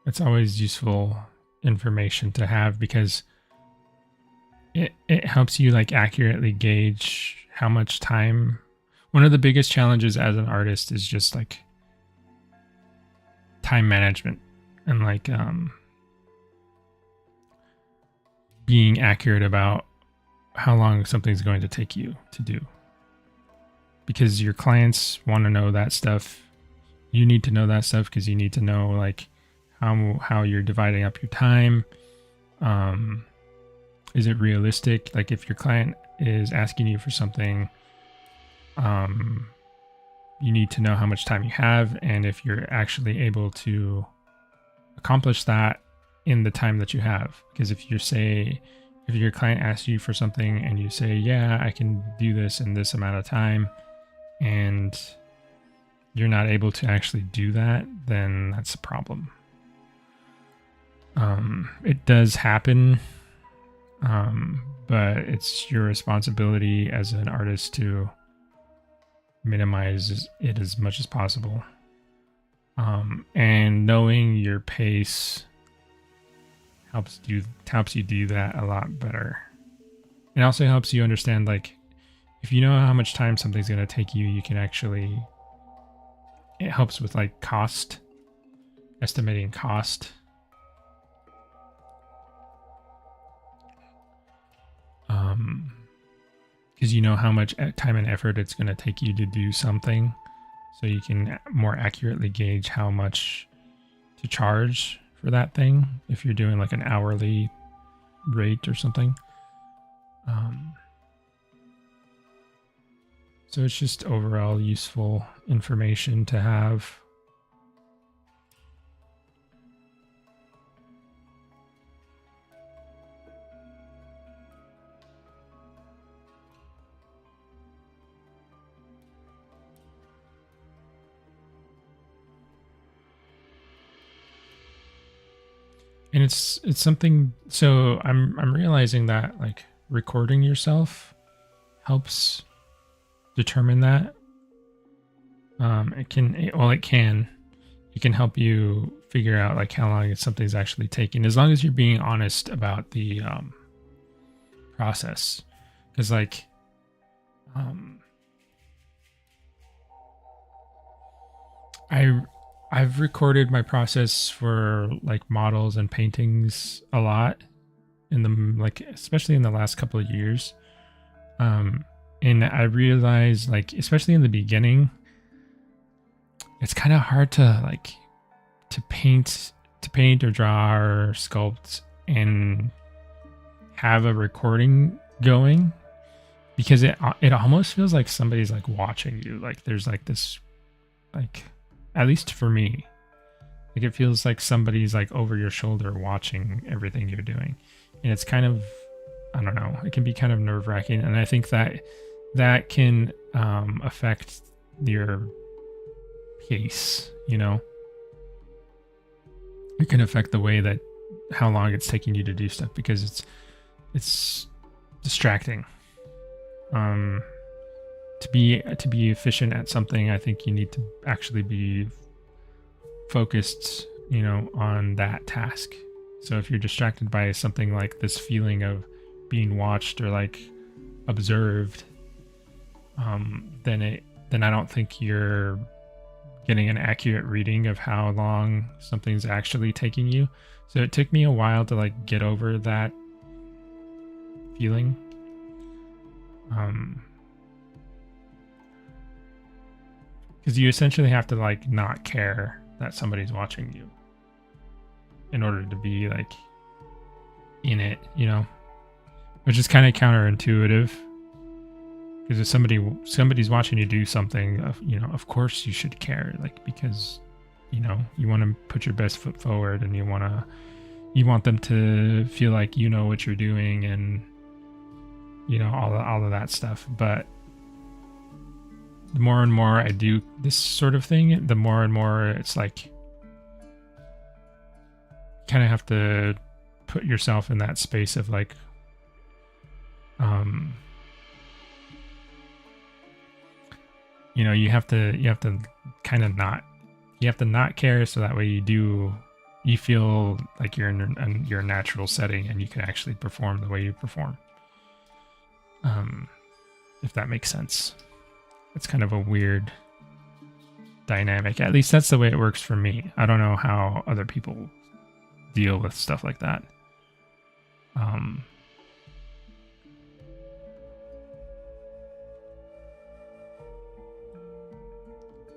It's always useful information to have because it helps you like accurately gauge how much time. One of the biggest challenges as an artist is just like time management and like being accurate about how long something's going to take you to do. Because your clients want to know that stuff. You need to know that stuff because you need to know like how you're dividing up your time. Is it realistic? Like if your client is asking you for something, you need to know how much time you have and if you're actually able to accomplish that in the time that you have. Because if your client asks you for something and you say, yeah, I can do this in this amount of time, and you're not able to actually do that, then that's a problem. It does happen, but it's your responsibility as an artist to minimize it as much as possible. And knowing your pace helps you do that a lot better. It also helps you understand, like, if you know how much time something's going to take you, you can actually, it helps with like estimating cost. Because you know how much time and effort it's going to take you to do something, so you can more accurately gauge how much to charge for that thing if you're doing like an hourly rate or something. So it's just overall useful information to have. And it's something, so I'm realizing that like recording yourself helps determine that. It can help you figure out like how long something's actually taking, as long as you're being honest about the process. Because like I've recorded my process for like models and paintings a lot in the, like, especially in the last couple of years. And I realized, like, especially in the beginning, it's kind of hard to paint or draw or sculpt and have a recording going, because it almost feels like somebody's like watching you. Like there's like this, like, at least for me, like it feels like somebody's like over your shoulder watching everything you're doing. And it's kind of, I don't know, it can be kind of nerve-wracking. And I think that can affect your pace, you know? It can affect the way that, how long it's taking you to do stuff, because it's distracting. To be efficient at something, I think you need to actually be focused, you know, on that task. So if you're distracted by something like this feeling of being watched or like observed, then I don't think you're getting an accurate reading of how long something's actually taking you. So it took me a while to like get over that feeling. Because you essentially have to like not care that somebody's watching you in order to be like in it, you know, which is kind of counterintuitive. Because if somebody's watching you do something, you know, of course you should care, like, because, you know, you want to put your best foot forward and you want to you want them to feel like you know what you're doing, and all of that stuff. But the more and more I do this sort of thing, the more and more it's like kind of have to put yourself in that space of like you have to kind of not care, so that way you feel like you're in your natural setting and you can actually perform the way you perform. If that makes sense. It's kind of a weird dynamic. At least that's the way it works for me. I don't know how other people deal with stuff like that.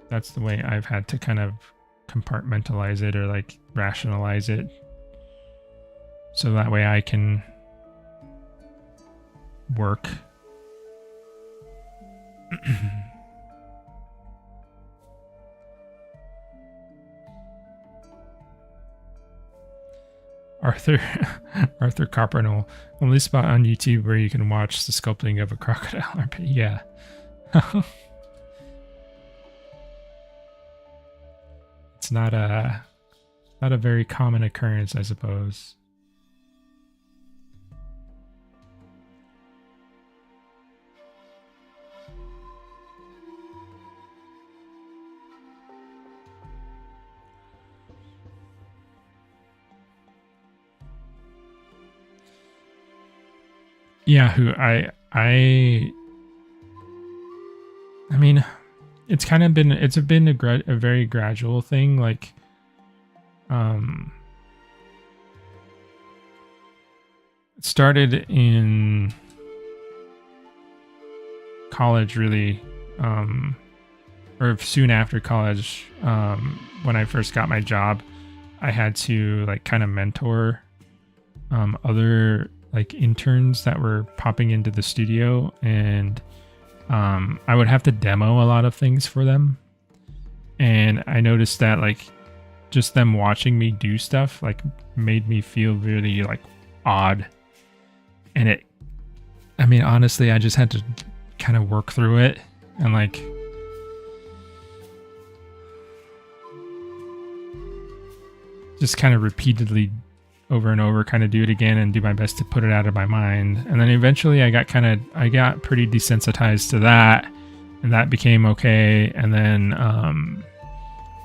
That's the way I've had to kind of compartmentalize it, or like rationalize it, so that way I can work. Arthur Copernell, only spot on YouTube where you can watch the sculpting of a crocodile armpit. Yeah. It's not a very common occurrence, I suppose. Yeah, I mean, it's been a very gradual thing. Like, it started in college, really, or soon after college. When I first got my job, I had to like kind of mentor other like interns that were popping into the studio, and I would have to demo a lot of things for them. And I noticed that like just them watching me do stuff like made me feel really like odd. And honestly, I just had to kind of work through it and like just kind of repeatedly over and over kind of do it again and do my best to put it out of my mind. And then eventually I got pretty desensitized to that, and that became okay. And then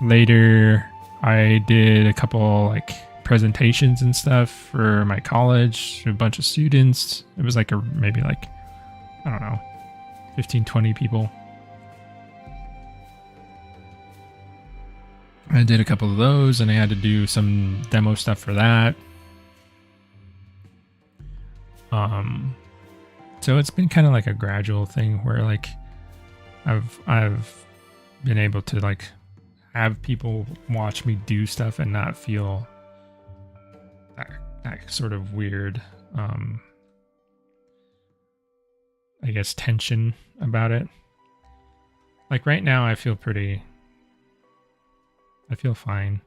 later I did a couple like presentations and stuff for my college to a bunch of students. It was like maybe like, I don't know, 15, 20 people. I did a couple of those, and I had to do some demo stuff for that. So it's been kind of like a gradual thing where like I've been able to like have people watch me do stuff and not feel that sort of weird, I guess, tension about it. Like right now I feel fine.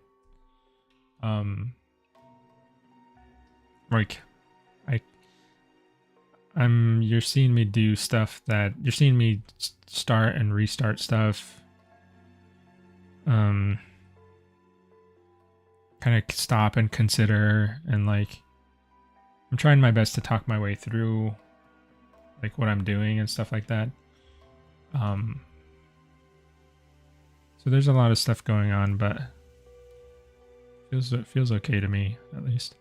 Like you're seeing me do stuff you're seeing me start and restart stuff. Kind of stop and consider, and like I'm trying my best to talk my way through like what I'm doing and stuff like that. So there's a lot of stuff going on, but it feels okay to me, at least.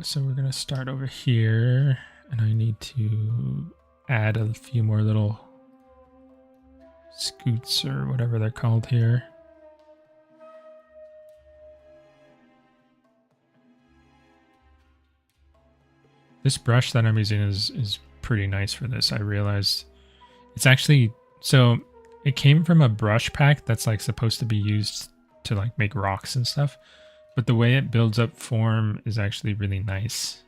So we're gonna start over here, and I need to add a few more little scoots or whatever they're called here. This brush that I'm using is pretty nice for this. I realized it's actually, so it came from a brush pack that's like supposed to be used to like make rocks and stuff, but the way it builds up form is actually really nice,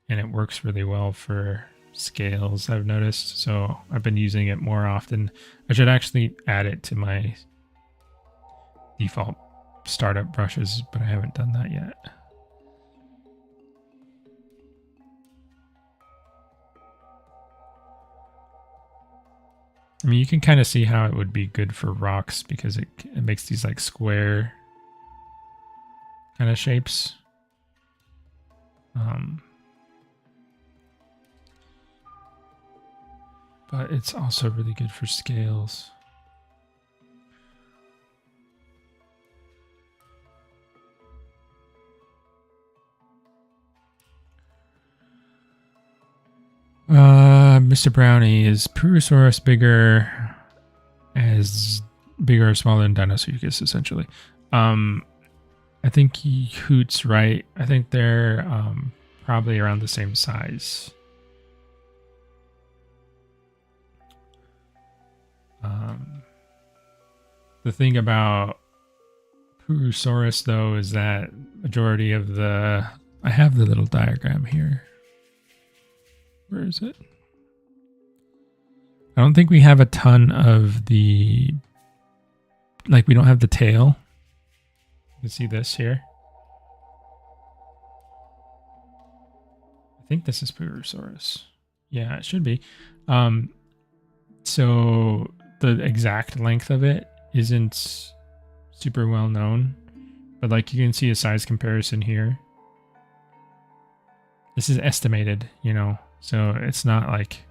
and it works really well for scales, I've noticed, so I've been using it more often. I should actually add it to my default startup brushes, but I haven't done that yet. I mean, you can kind of see how it would be good for rocks because it makes these like square kind of shapes. But it's also really good for scales. Mr. Brownie, is Purussaurus bigger or smaller than Dinosaurus, essentially? I think he hoots right. I think they're probably around the same size. The thing about Purussaurus, though, is that majority of the... I have the little diagram here. Where is it? I don't think we have a ton of the... Like, we don't have the tail. You can see this here. I think this is Purussaurus. Yeah, it should be. So the exact length of it isn't super well known, but like you can see a size comparison here. This is estimated, you know, so it's not like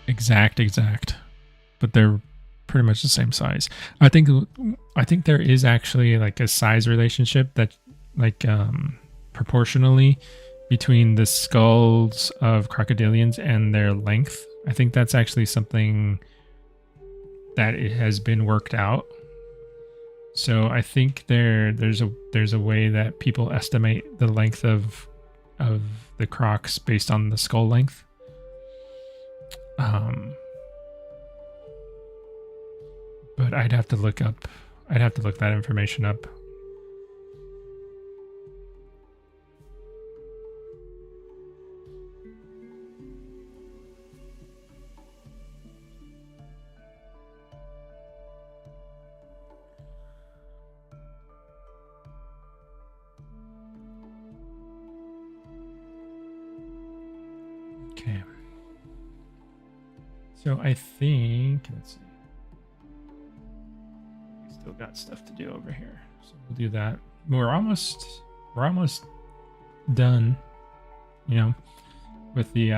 exact, but they're pretty much the same size. I think there is actually like a size relationship that like proportionally between the skulls of crocodilians and their length. I think that's actually something that it has been worked out. So I think there's a way that people estimate the length of the crocs based on the skull length. But I'd have to look that information up. Okay. So I think, let's see. We still got stuff to do over here. So we'll do that. We're almost done, you know, with the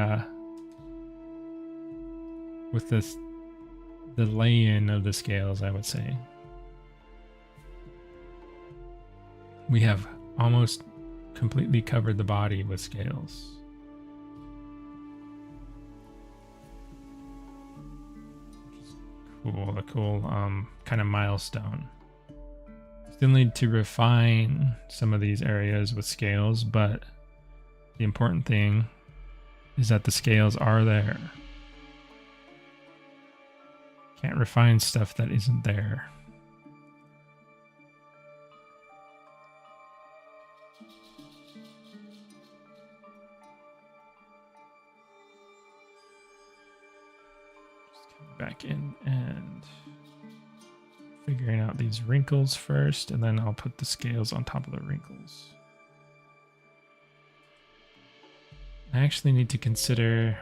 lay-in of the scales, I would say. We have almost completely covered the body with scales. Cool, a cool kind of milestone. Still need to refine some of these areas with scales, but the important thing is that the scales are there. Can't refine stuff that isn't there. Back in and figuring out these wrinkles first, and then I'll put the scales on top of the wrinkles. I actually need to consider,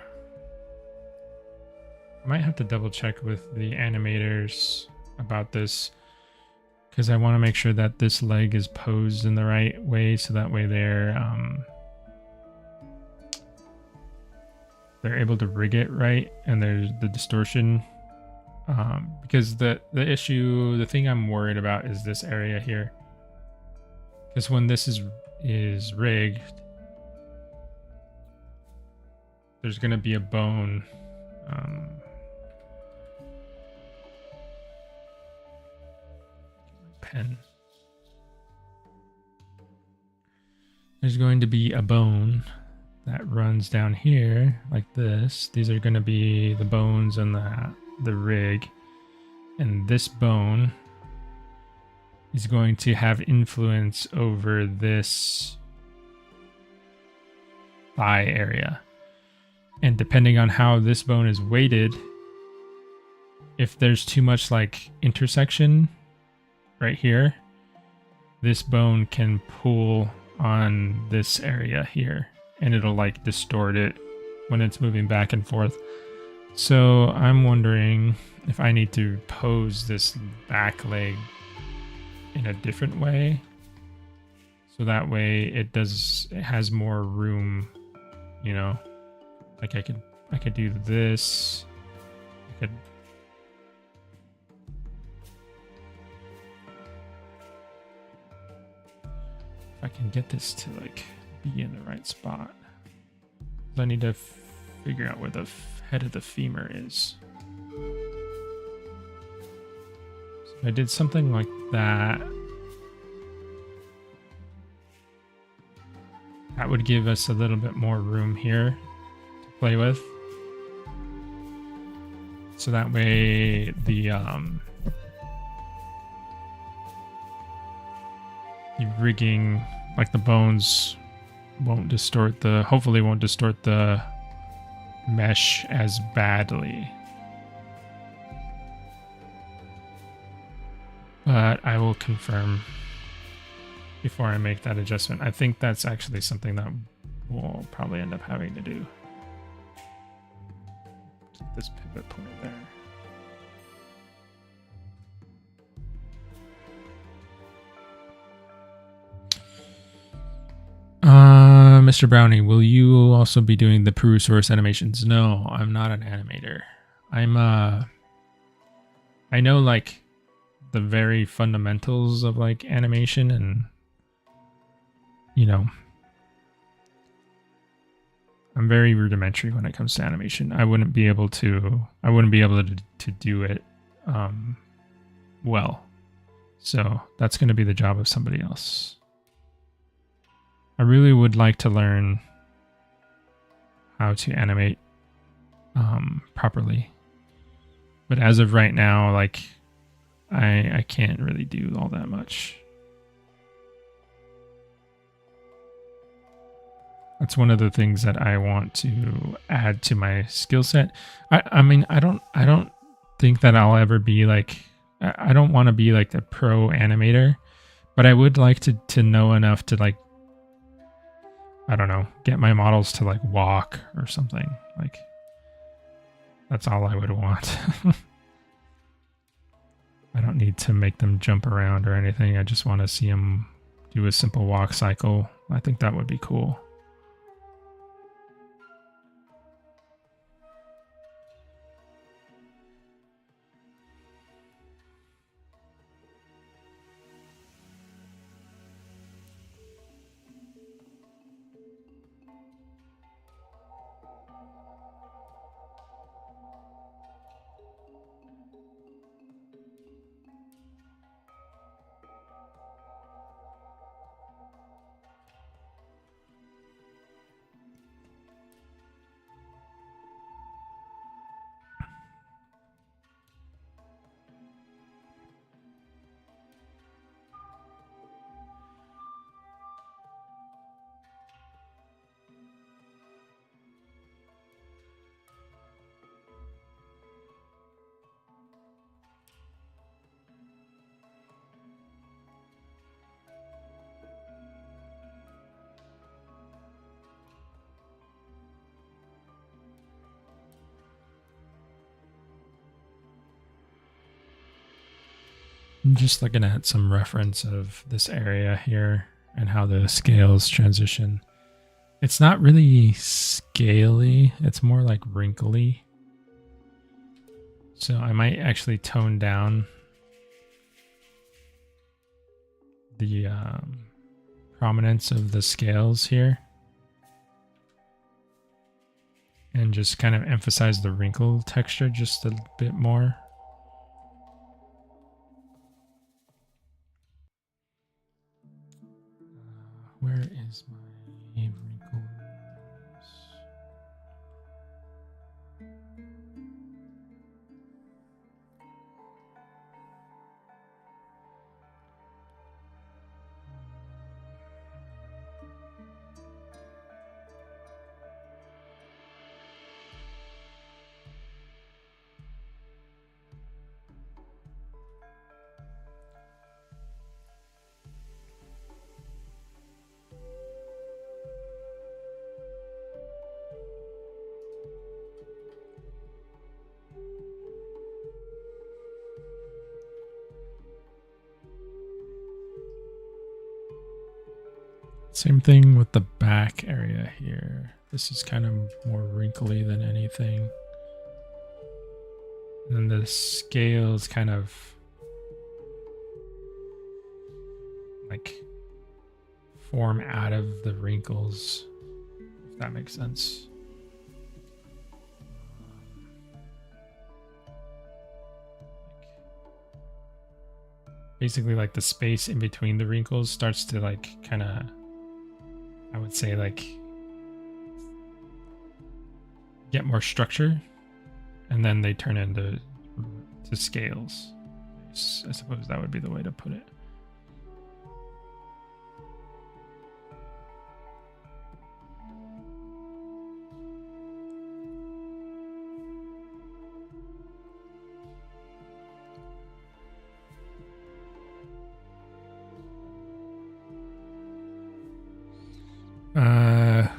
I might have to double check with the animators about this, because I want to make sure that this leg is posed in the right way, so that way they're able to rig it right, and there's the distortion. Because the thing I'm worried about is this area here. Because when this is rigged, there's gonna be a bone. Pen. There's going to be a bone that runs down here like this. These are going to be the bones and the rig, and this bone is going to have influence over this thigh area. And depending on how this bone is weighted, if there's too much like intersection right here, this bone can pull on this area here and it'll like distort it when it's moving back and forth. So I'm wondering if I need to pose this back leg in a different way, so that way it has more room, you know. Like I could do this. If I can get this to like be in the right spot. I need to figure out where the head of the femur is. So I did something like that. That would give us a little bit more room here to play with. So that way the rigging, like the bones, hopefully won't distort the mesh as badly. But I will confirm before I make that adjustment. I think that's actually something that we'll probably end up having to do. This pivot point there. Mr. Brownie, will you also be doing the Purussaurus animations? No, I'm not an animator. I know like the very fundamentals of like animation, and you know, I'm very rudimentary when it comes to animation. I wouldn't be able to do it well. So that's going to be the job of somebody else. I really would like to learn how to animate properly. But as of right now, like I can't really do all that much. That's one of the things that I want to add to my skill set. I mean, I don't think that I'll ever be like, I don't want to be like the pro animator, but I would like to know enough to like, I don't know, get my models to like walk or something. Like, that's all I would want. I don't need to make them jump around or anything. I just want to see them do a simple walk cycle. I think that would be cool. I'm just looking at some reference of this area here and how the scales transition. It's not really scaly, it's more like wrinkly. So I might actually tone down the prominence of the scales here and just kind of emphasize the wrinkle texture just a bit more. Where is my wrinkles? Same thing with the back area here. This is kind of more wrinkly than anything. And then the scales kind of like form out of the wrinkles, if that makes sense. Basically, like the space in between the wrinkles starts to like kind of, I would say, like get more structure, and then they turn into scales. I suppose that would be the way to put it.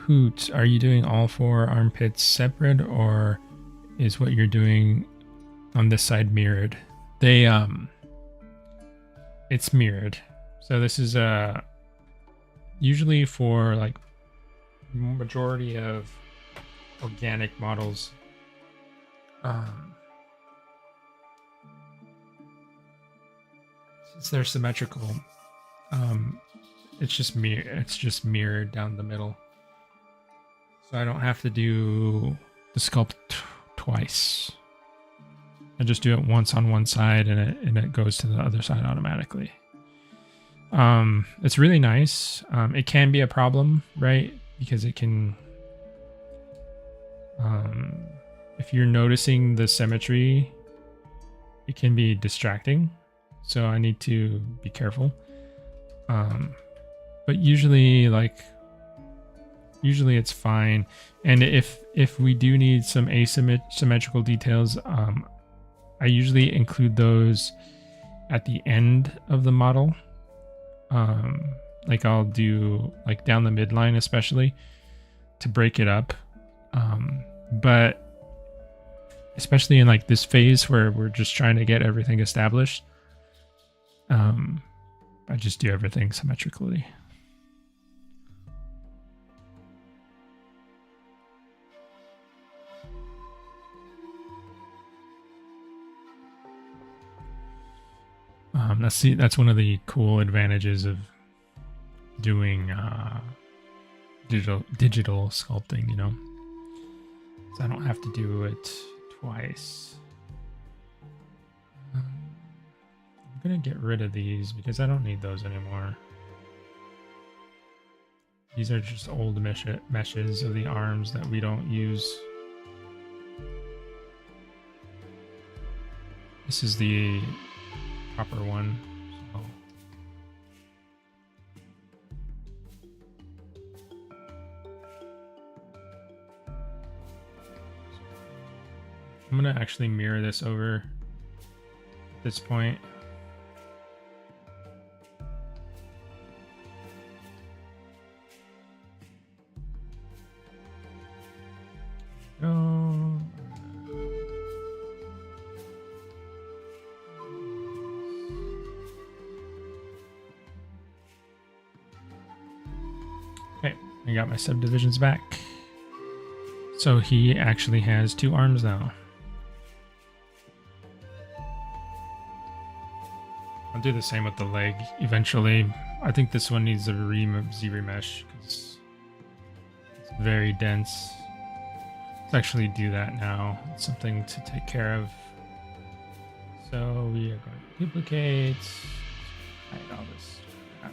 Hoot, are you doing all four armpits separate, or is what you're doing on this side mirrored? They it's mirrored. So this is usually for like majority of organic models. Since they're symmetrical, it's just mirrored down the middle. So I don't have to do the sculpt twice. I just do it once on one side, and it goes to the other side automatically. It's really nice. It can be a problem, right? Because it can, if you're noticing the symmetry, it can be distracting. So I need to be careful. But usually it's fine. And if we do need some asymmetrical details, I usually include those at the end of the model. Like I'll do like down the midline, especially to break it up. But especially in like this phase where we're just trying to get everything established, I just do everything symmetrically. That's one of the cool advantages of doing digital sculpting, you know. So I don't have to do it twice. I'm gonna get rid of these because I don't need those anymore. These are just old meshes of the arms that we don't use. This is the proper one. So. I'm gonna actually mirror this over at this point. Go. Okay, I got my subdivisions back. So he actually has 2 arms now. I'll do the same with the leg eventually. I think this one needs a Z-remesh because it's very dense. Let's actually do that now. It's something to take care of. So we are going to duplicate, hide all this crap.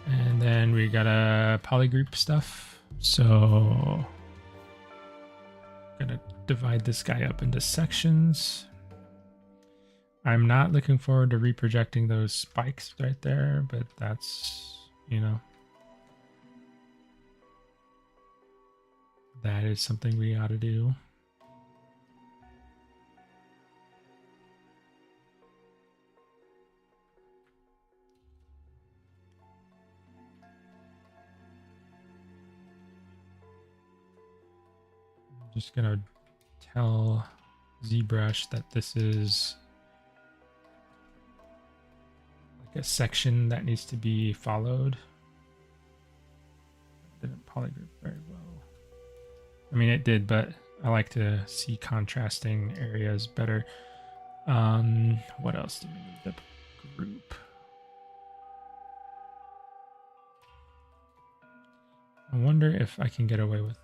And then we gotta polygroup stuff. So I'm gonna divide this guy up into sections. I'm not looking forward to reprojecting those spikes right there, but that's, you know, that is something we ought to do. I'm just gonna tell ZBrush that this is like a section that needs to be followed. It didn't polygroup very well. I mean, it did, but I like to see contrasting areas better. What else do we need to group? I wonder if I can get away with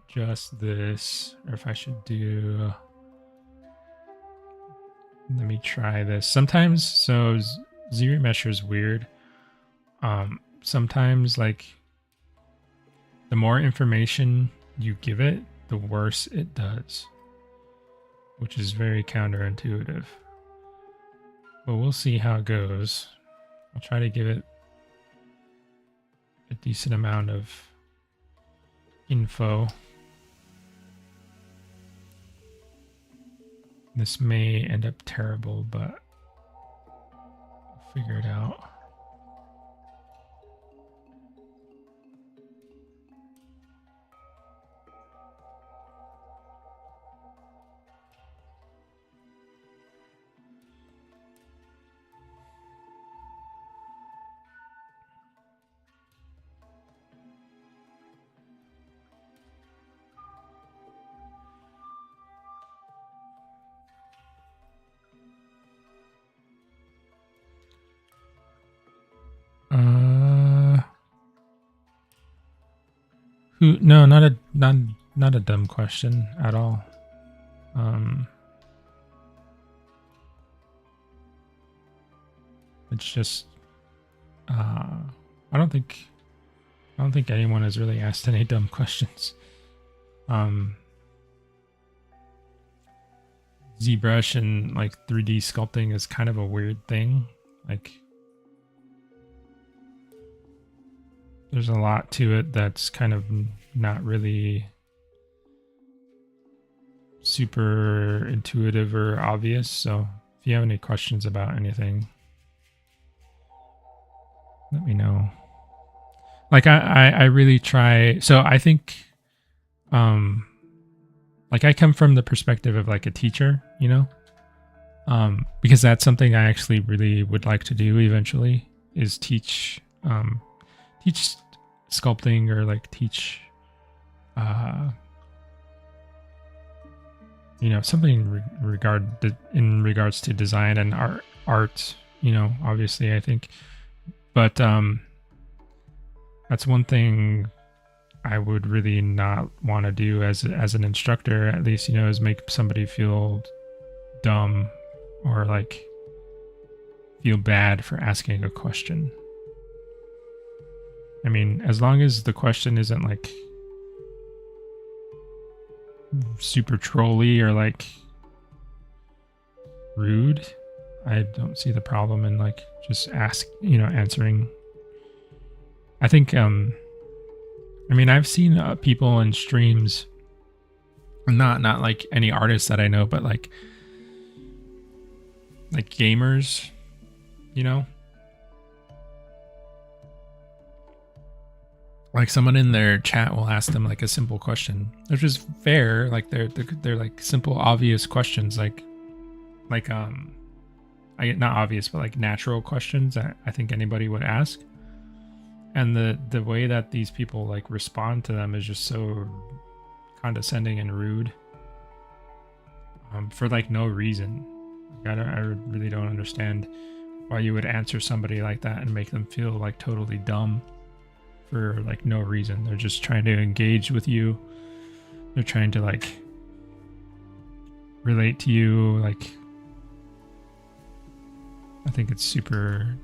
just this, or if I should do... Let me try this. Sometimes, so Z-Remesher is weird. Sometimes, like, the more information you give it, the worse it does, which is very counterintuitive. But we'll see how it goes. I'll try to give it a decent amount of info. This may end up terrible, but we'll figure it out. No, not a dumb question at all. It's just I don't think anyone has really asked any dumb questions. ZBrush and like 3D sculpting is kind of a weird thing. Like, there's a lot to it that's kind of not really super intuitive or obvious. So if you have any questions about anything, let me know. Like I really try. So I think, like I come from the perspective of like a teacher, you know, because that's something I actually really would like to do eventually, is teach sculpting, or like teach, you know, something in regards to design and art, you know, obviously I think, but that's one thing I would really not want to do as an instructor, at least, you know, is make somebody feel dumb or like feel bad for asking a question. I mean, as long as the question isn't like super trolly or like rude, I don't see the problem in like just answering. I think, I mean, I've seen people in streams, not like any artists that I know, but like gamers, you know, like someone in their chat will ask them like a simple question, which is fair. Like they're like simple, obvious questions, like not obvious, but like natural questions that I think anybody would ask. And the way that these people like respond to them is just so condescending and rude, for like no reason. Like, I really don't understand why you would answer somebody like that and make them feel like totally dumb for like no reason. They're just trying to engage with you. They're trying to like relate to you. Like, I think it's super,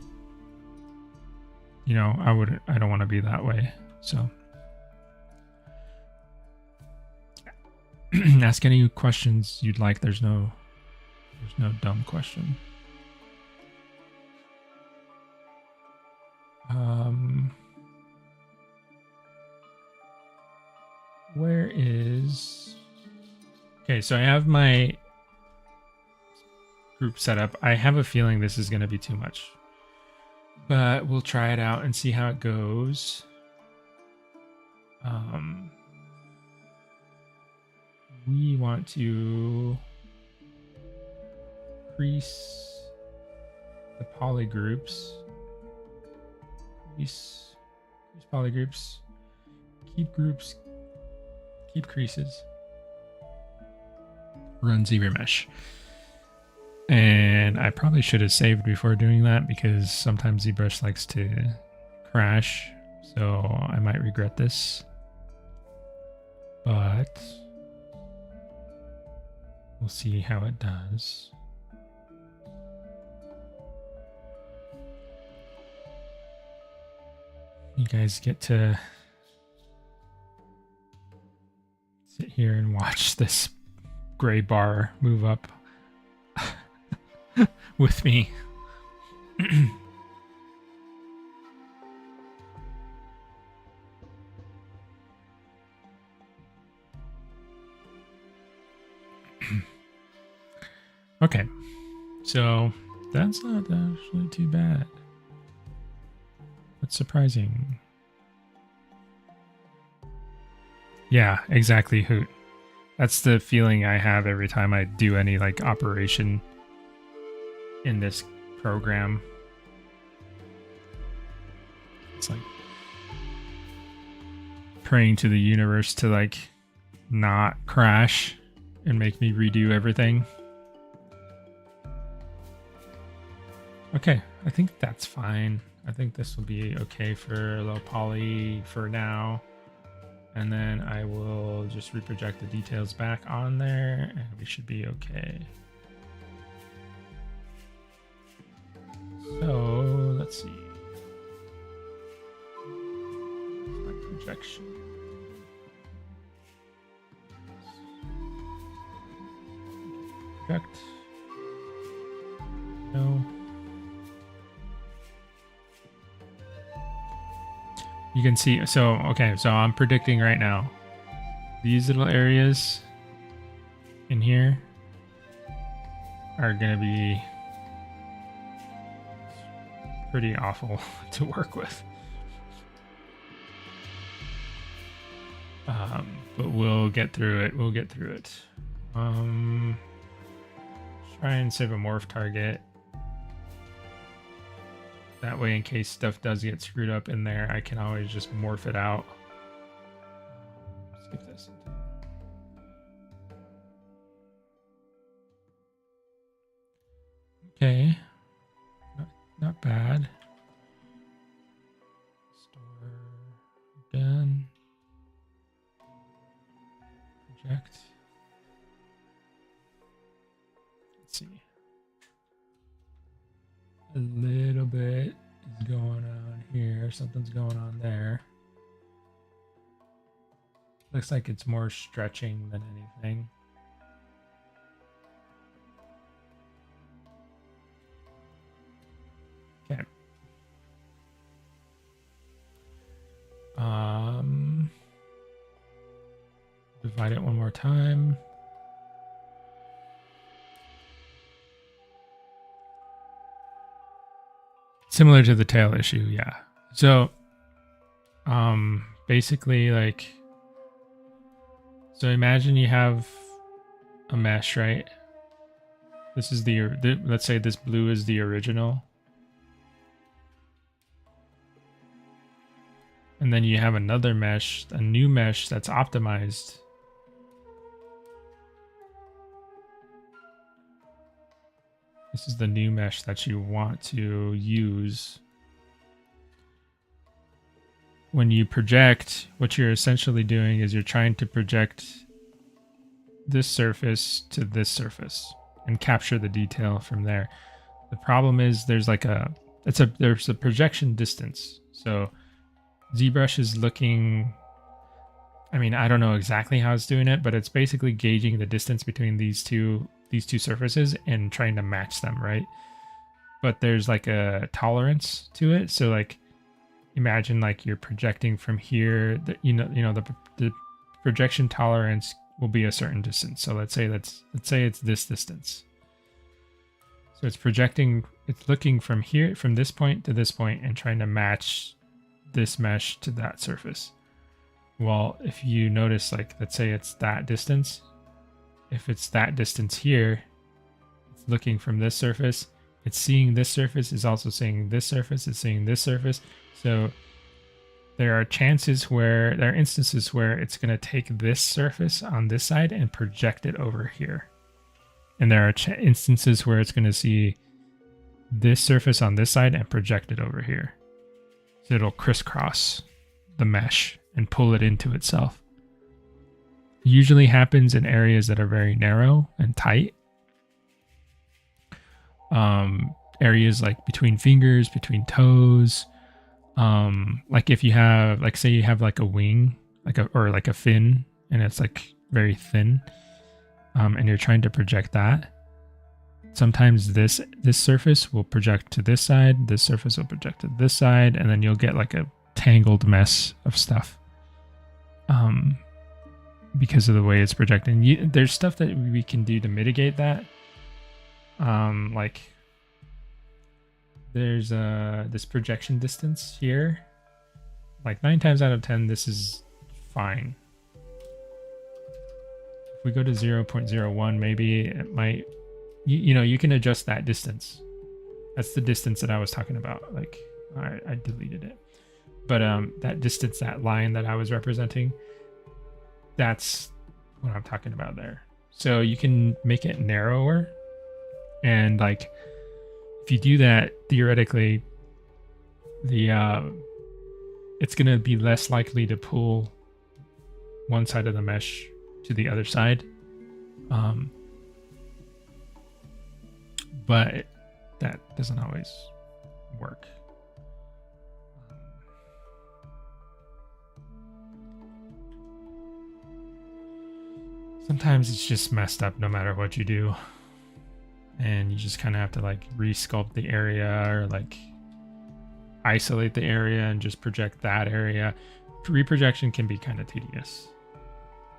you know, I don't want to be that way. So ask any questions you'd like. There's no dumb question. Where is... Okay, so I have my group set up. I have a feeling this is going to be too much, but we'll try it out and see how it goes. We want to increase the polygroups. Increase polygroups. Keep groups. Keep creases. Run ZBrush. And I probably should have saved before doing that because sometimes ZBrush likes to crash. So I might regret this. But we'll see how it does. You guys get to sit here and watch this gray bar move up with me. Okay, so that's not actually too bad. That's surprising. Yeah, exactly, Hoot. That's the feeling I have every time I do any like operation in this program. It's like praying to the universe to like not crash and make me redo everything. Okay, I think that's fine. I think this will be okay for a little poly for now. And then I will just reproject the details back on there and we should be okay. So let's see. My projection. Project. No. You can see, so, okay, so I'm predicting right now, these little areas in here are going to be pretty awful to work with. But we'll get through it. We'll get through it. Try and save a morph target. That way, in case stuff does get screwed up in there, I can always just morph it out. Skip this. Okay. Not bad. Store again. Project. Let's see. A little bit is going on here. Something's going on there. Looks like it's more stretching than anything. Okay. Divide it one more time. Similar to the tail issue, yeah. So, basically, like, so imagine you have a mesh, right? This is let's say this blue is the original. And then you have another mesh, a new mesh that's optimized. This is the new mesh that you want to use. When you project, what you're essentially doing is you're trying to project this surface to this surface and capture the detail from there. The problem is there's a projection distance. So ZBrush is looking, I mean, I don't know exactly how it's doing it, but it's basically gauging the distance between these two surfaces and trying to match them, right? But there's like a tolerance to it. So like, imagine like you're projecting from here, that the projection tolerance will be a certain distance. So let's say it's this distance. So it's projecting, it's looking from here, from this point to this point and trying to match this mesh to that surface. Well, if you notice, like, let's say it's that distance. If it's that distance here, it's looking from this surface. It's seeing this surface, is also seeing this surface, it's seeing this surface. So there are instances where it's going to take this surface on this side and project it over here. And there are instances where it's going to see this surface on this side and project it over here. So it'll crisscross the mesh and pull it into itself. It usually happens in areas that are very narrow and tight. Areas like between fingers, between toes. Like if you have, like say you have like a wing, or a fin, and it's like very thin, and you're trying to project that. Sometimes this surface will project to this side, this surface will project to this side, and then you'll get like a tangled mess of stuff. Because of the way it's projecting. There's stuff that we can do to mitigate that. Like there's this projection distance here. Like 9 times out of 10, this is fine. If we go to 0.01, maybe it might, you can adjust that distance. That's the distance that I was talking about. Like I deleted it. But that distance, that line that I was representing, that's what I'm talking about there. So you can make it narrower. And like, if you do that, theoretically, it's going to be less likely to pull one side of the mesh to the other side. But that doesn't always work. Sometimes it's just messed up no matter what you do. And you just kind of have to like resculpt the area, or like isolate the area and just project that area. Reprojection can be kind of tedious.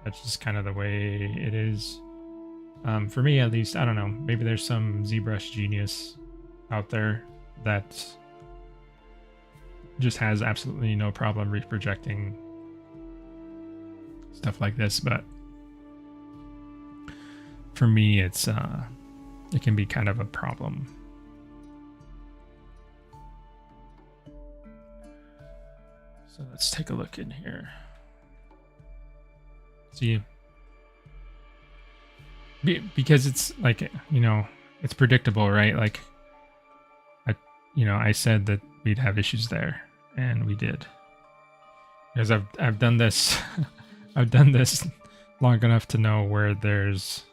That's just kind of the way it is. For me, at least, I don't know. Maybe there's some ZBrush genius out there that just has absolutely no problem reprojecting stuff like this. But for me, it can be kind of a problem. So let's take a look in here. See, because it's like, it's predictable, right? Like, I said that we'd have issues there, and we did. Because I've done this, I've done this long enough to know where ZBrush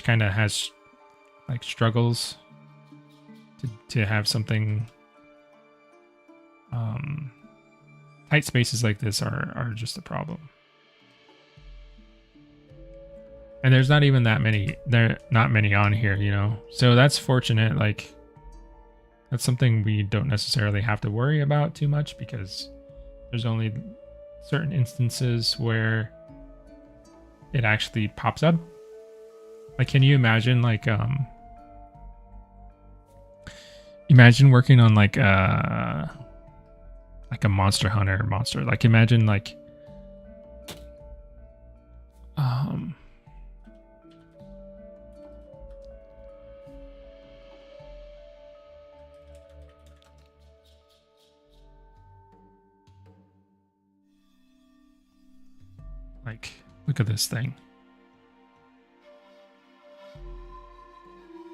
kind of has like struggles to have something. Tight spaces like this are just a problem. And there's not even that many, there are not many on here, so that's fortunate. Like, that's something we don't necessarily have to worry about too much, because there's only certain instances where it actually pops up. Like, can you imagine, like, imagine working on like a Monster Hunter monster. Like, imagine like, like, look at this thing.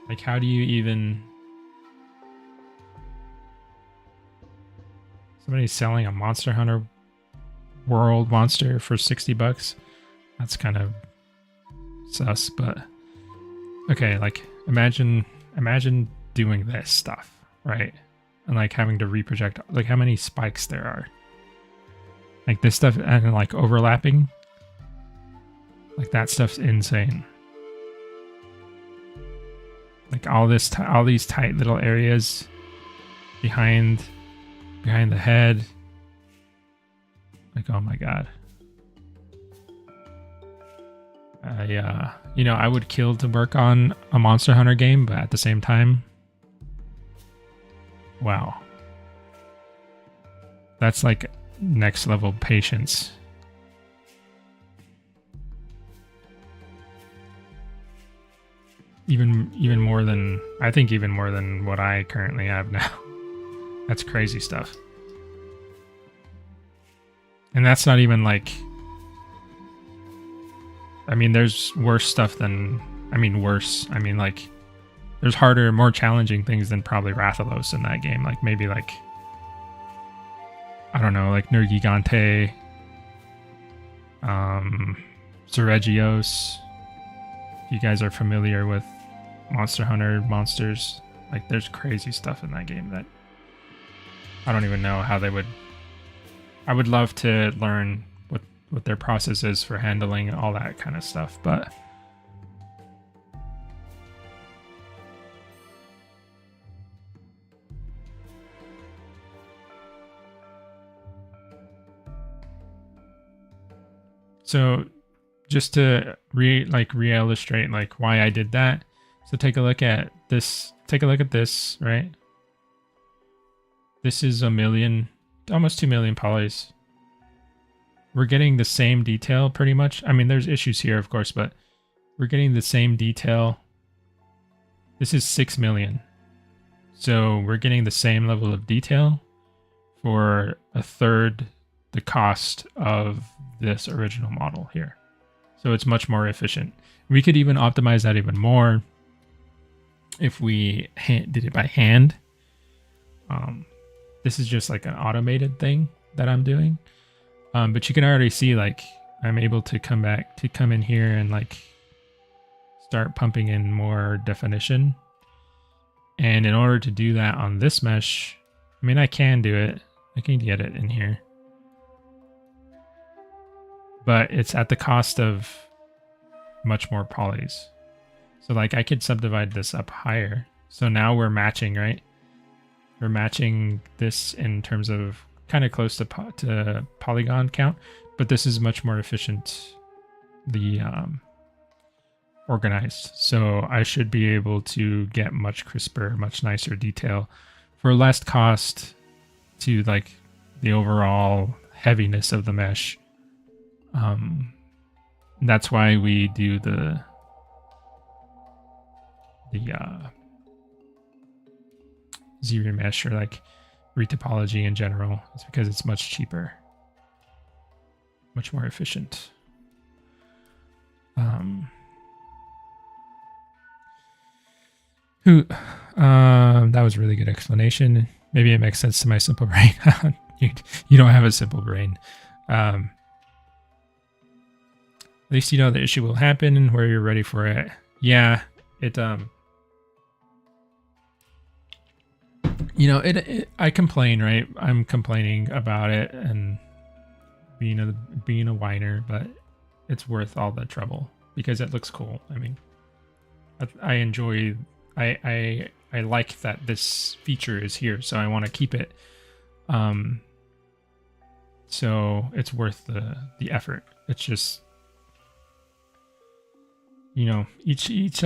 Like, how do you even... Somebody's selling a Monster Hunter World monster for $60. That's kind of sus, but... Okay, like, imagine doing this stuff, right? And, like, having to reproject... Like, how many spikes there are. Like, this stuff, and, like, overlapping... Like, that stuff's insane. Like, all these tight little areas behind the head. Like, oh my god. I would kill to work on a Monster Hunter game, but at the same time, wow. That's like next level patience. Even more than, I think even more than what I currently have now. That's crazy stuff. And that's not even like, I mean, there's worse stuff than, I mean, worse. I mean, like, there's harder, more challenging things than probably Rathalos in that game. Like, maybe, like, I don't know, like Nergigante, Zeregios. If you guys are familiar with Monster Hunter monsters, like, there's crazy stuff in that game that I don't even know how they would. I would love to learn what their process is for handling all that kind of stuff, but so just to re-illustrate like why I did that. So take a look at this. Take a look at this, right? This is 1 million, almost 2 million polys. We're getting the same detail pretty much. I mean, there's issues here, of course, but we're getting the same detail. This is 6 million. So we're getting the same level of detail for a third the cost of this original model here. So it's much more efficient. We could even optimize that even more if we did it by hand. This is just like an automated thing that I'm doing. But you can already see, like, I'm able to come in here and like start pumping in more definition. And in order to do that on this mesh, I mean, I can do it. I can get it in here. But it's at the cost of much more polys. So like I could subdivide this up higher. So now we're matching, right? We're matching this in terms of kind of close to polygon count, but this is much more efficient, organized. So I should be able to get much crisper, much nicer detail for less cost to like the overall heaviness of the mesh. That's why we do the Z-remesh or like retopology in general. It's because it's much cheaper, much more efficient. That was a really good explanation. Maybe it makes sense to my simple brain. You don't have a simple brain. At least you know the issue will happen and where you're ready for it. Yeah, it you know, I complain, right? I'm complaining about it and being a whiner, but it's worth all the trouble because it looks cool. I mean, I enjoy. I like that this feature is here, so I want to keep it. So it's worth the effort. It's just, you know, each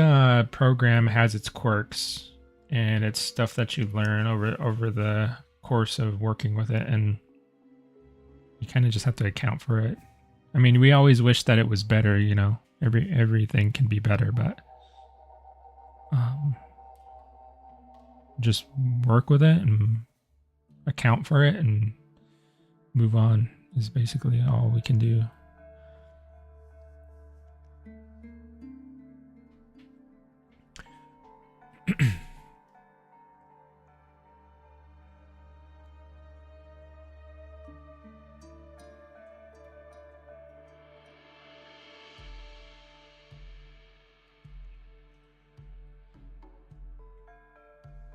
program has its quirks. And it's stuff that you learn over the course of working with it, and you kind of just have to account for it. I mean, we always wish that it was better, you know. Everything can be better, but just work with it and account for it and move on is basically all we can do.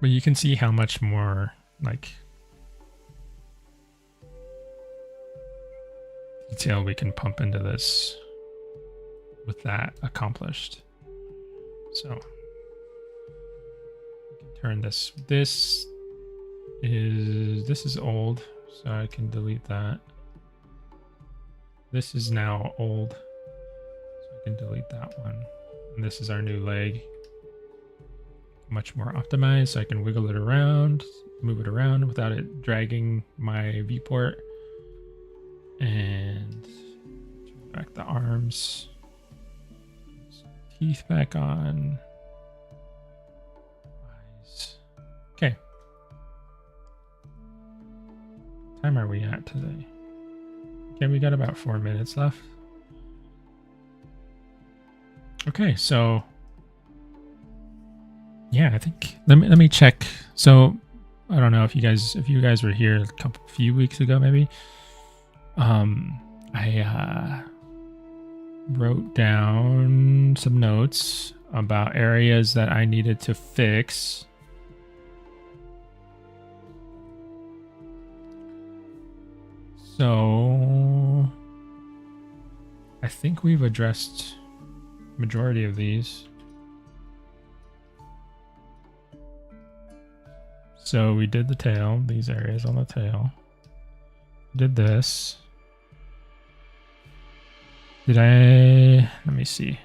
But you can see how much more like detail we can pump into this with that accomplished. So we can turn this. This is old, so I can delete that. This is now old, so I can delete that one. And this is our new leg. Much more optimized, so I can wiggle it around, move it around without it dragging my viewport. And turn back the arms. Teeth back on. time are we at today? Okay, we got about 4 minutes left. Okay, so yeah, I think let me check. So I don't know if you guys were here few weeks ago, maybe. I wrote down some notes about areas that I needed to fix. So I think we've addressed majority of these. So we did the tail, these areas on the tail. Did this. Let me see.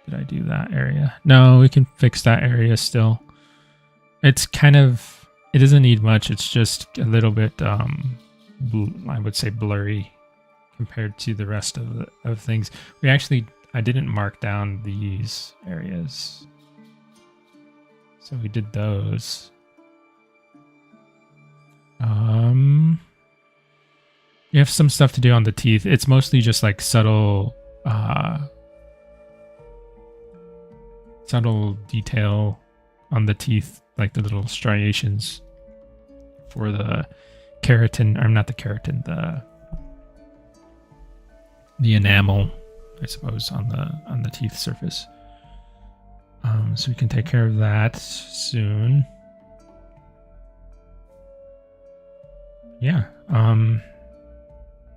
Did I do that area? No, we can fix that area still. It's kind of, it doesn't need much. It's just a little bit, I would say blurry compared to the rest of things. I didn't mark down these areas. So we did those. You have some stuff to do on the teeth. It's mostly just like subtle detail on the teeth, like the little striations for the keratin, or not the keratin, the enamel, I suppose, on the teeth surface. So we can take care of that soon. Yeah.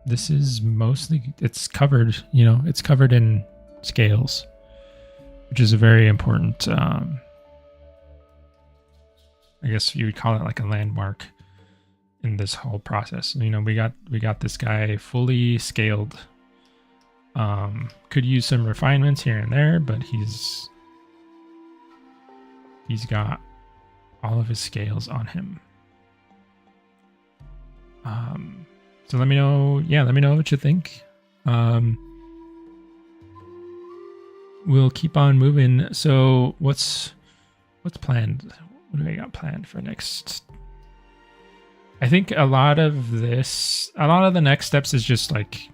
This is mostly, it's covered, it's covered in scales, which is a very important, I guess you would call it like a landmark in this whole process. We got this guy fully scaled. Could use some refinements here and there, but he's got all of his scales on him. So let me know what you think. We'll keep on moving. So what's planned? What do I got planned for next? I think a lot of the next steps is just like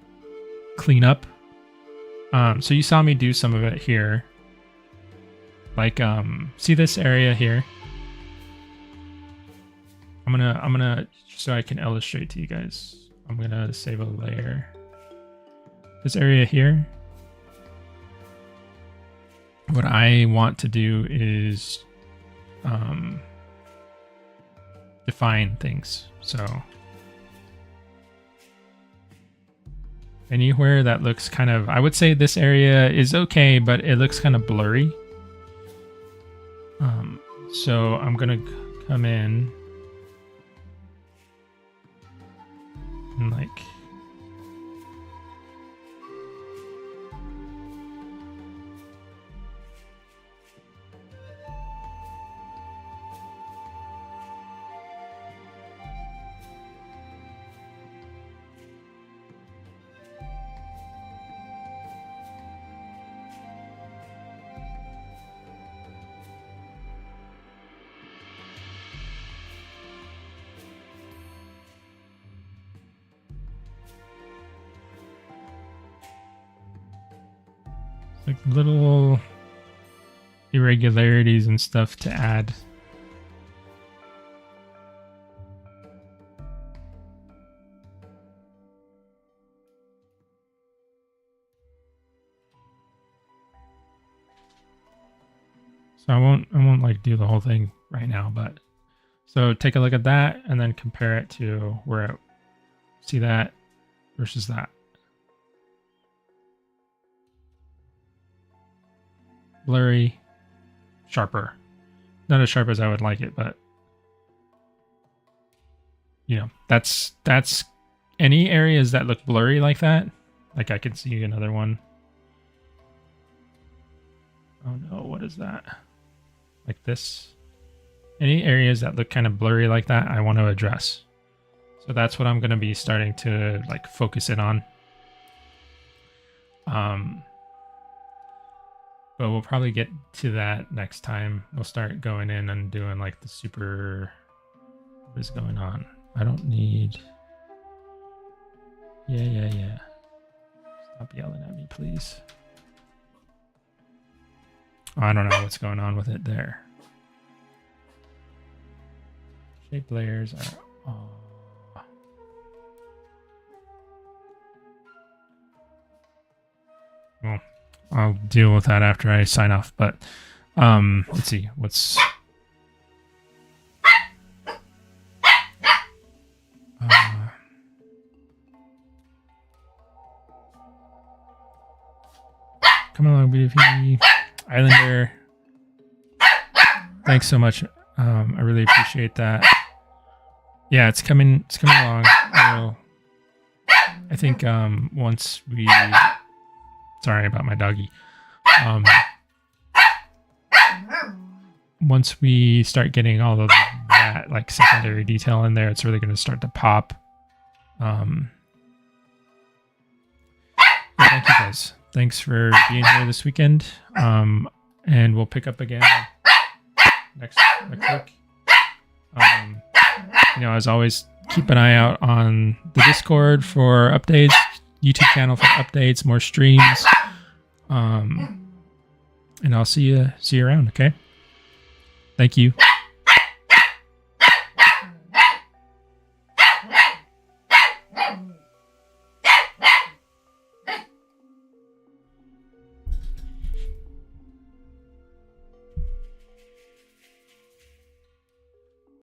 clean up. So you saw me do some of it here. Like, see this area here? I'm gonna, so I can illustrate to you guys. I'm gonna save a layer. This area here. What I want to do is define things. So anywhere that looks kind of, I would say this area is okay, but it looks kind of blurry. So I'm gonna come in and like little irregularities and stuff to add. So I won't like do the whole thing right now, but so take a look at that and then compare it to where see that versus that. Blurry, sharper. Not as sharp as I would like it, but that's any areas that look blurry like that. Like I could see another one. Oh no, what is that? Like this. Any areas that look kind of blurry like that, I want to address. So that's what I'm going to be starting to like focus in on. But we'll probably get to that next time. We'll start going in and doing like the super, what is going on? I don't need, Yeah. Stop yelling at me, please. Oh, I don't know what's going on with it there. Shape layers are... Oh. Well, I'll deal with that after I sign off, but let's see what's... Come along, BFE. Islander. Thanks so much. I really appreciate that. Yeah, it's coming along. I think once we... Sorry about my doggy. Once we start getting all of that like secondary detail in there, it's really going to start to pop. Yeah, thank you guys. Thanks for being here this weekend. And we'll pick up again next week. As always, keep an eye out on the Discord for updates, YouTube channel for updates, more streams. And I'll see you around, okay? Thank you.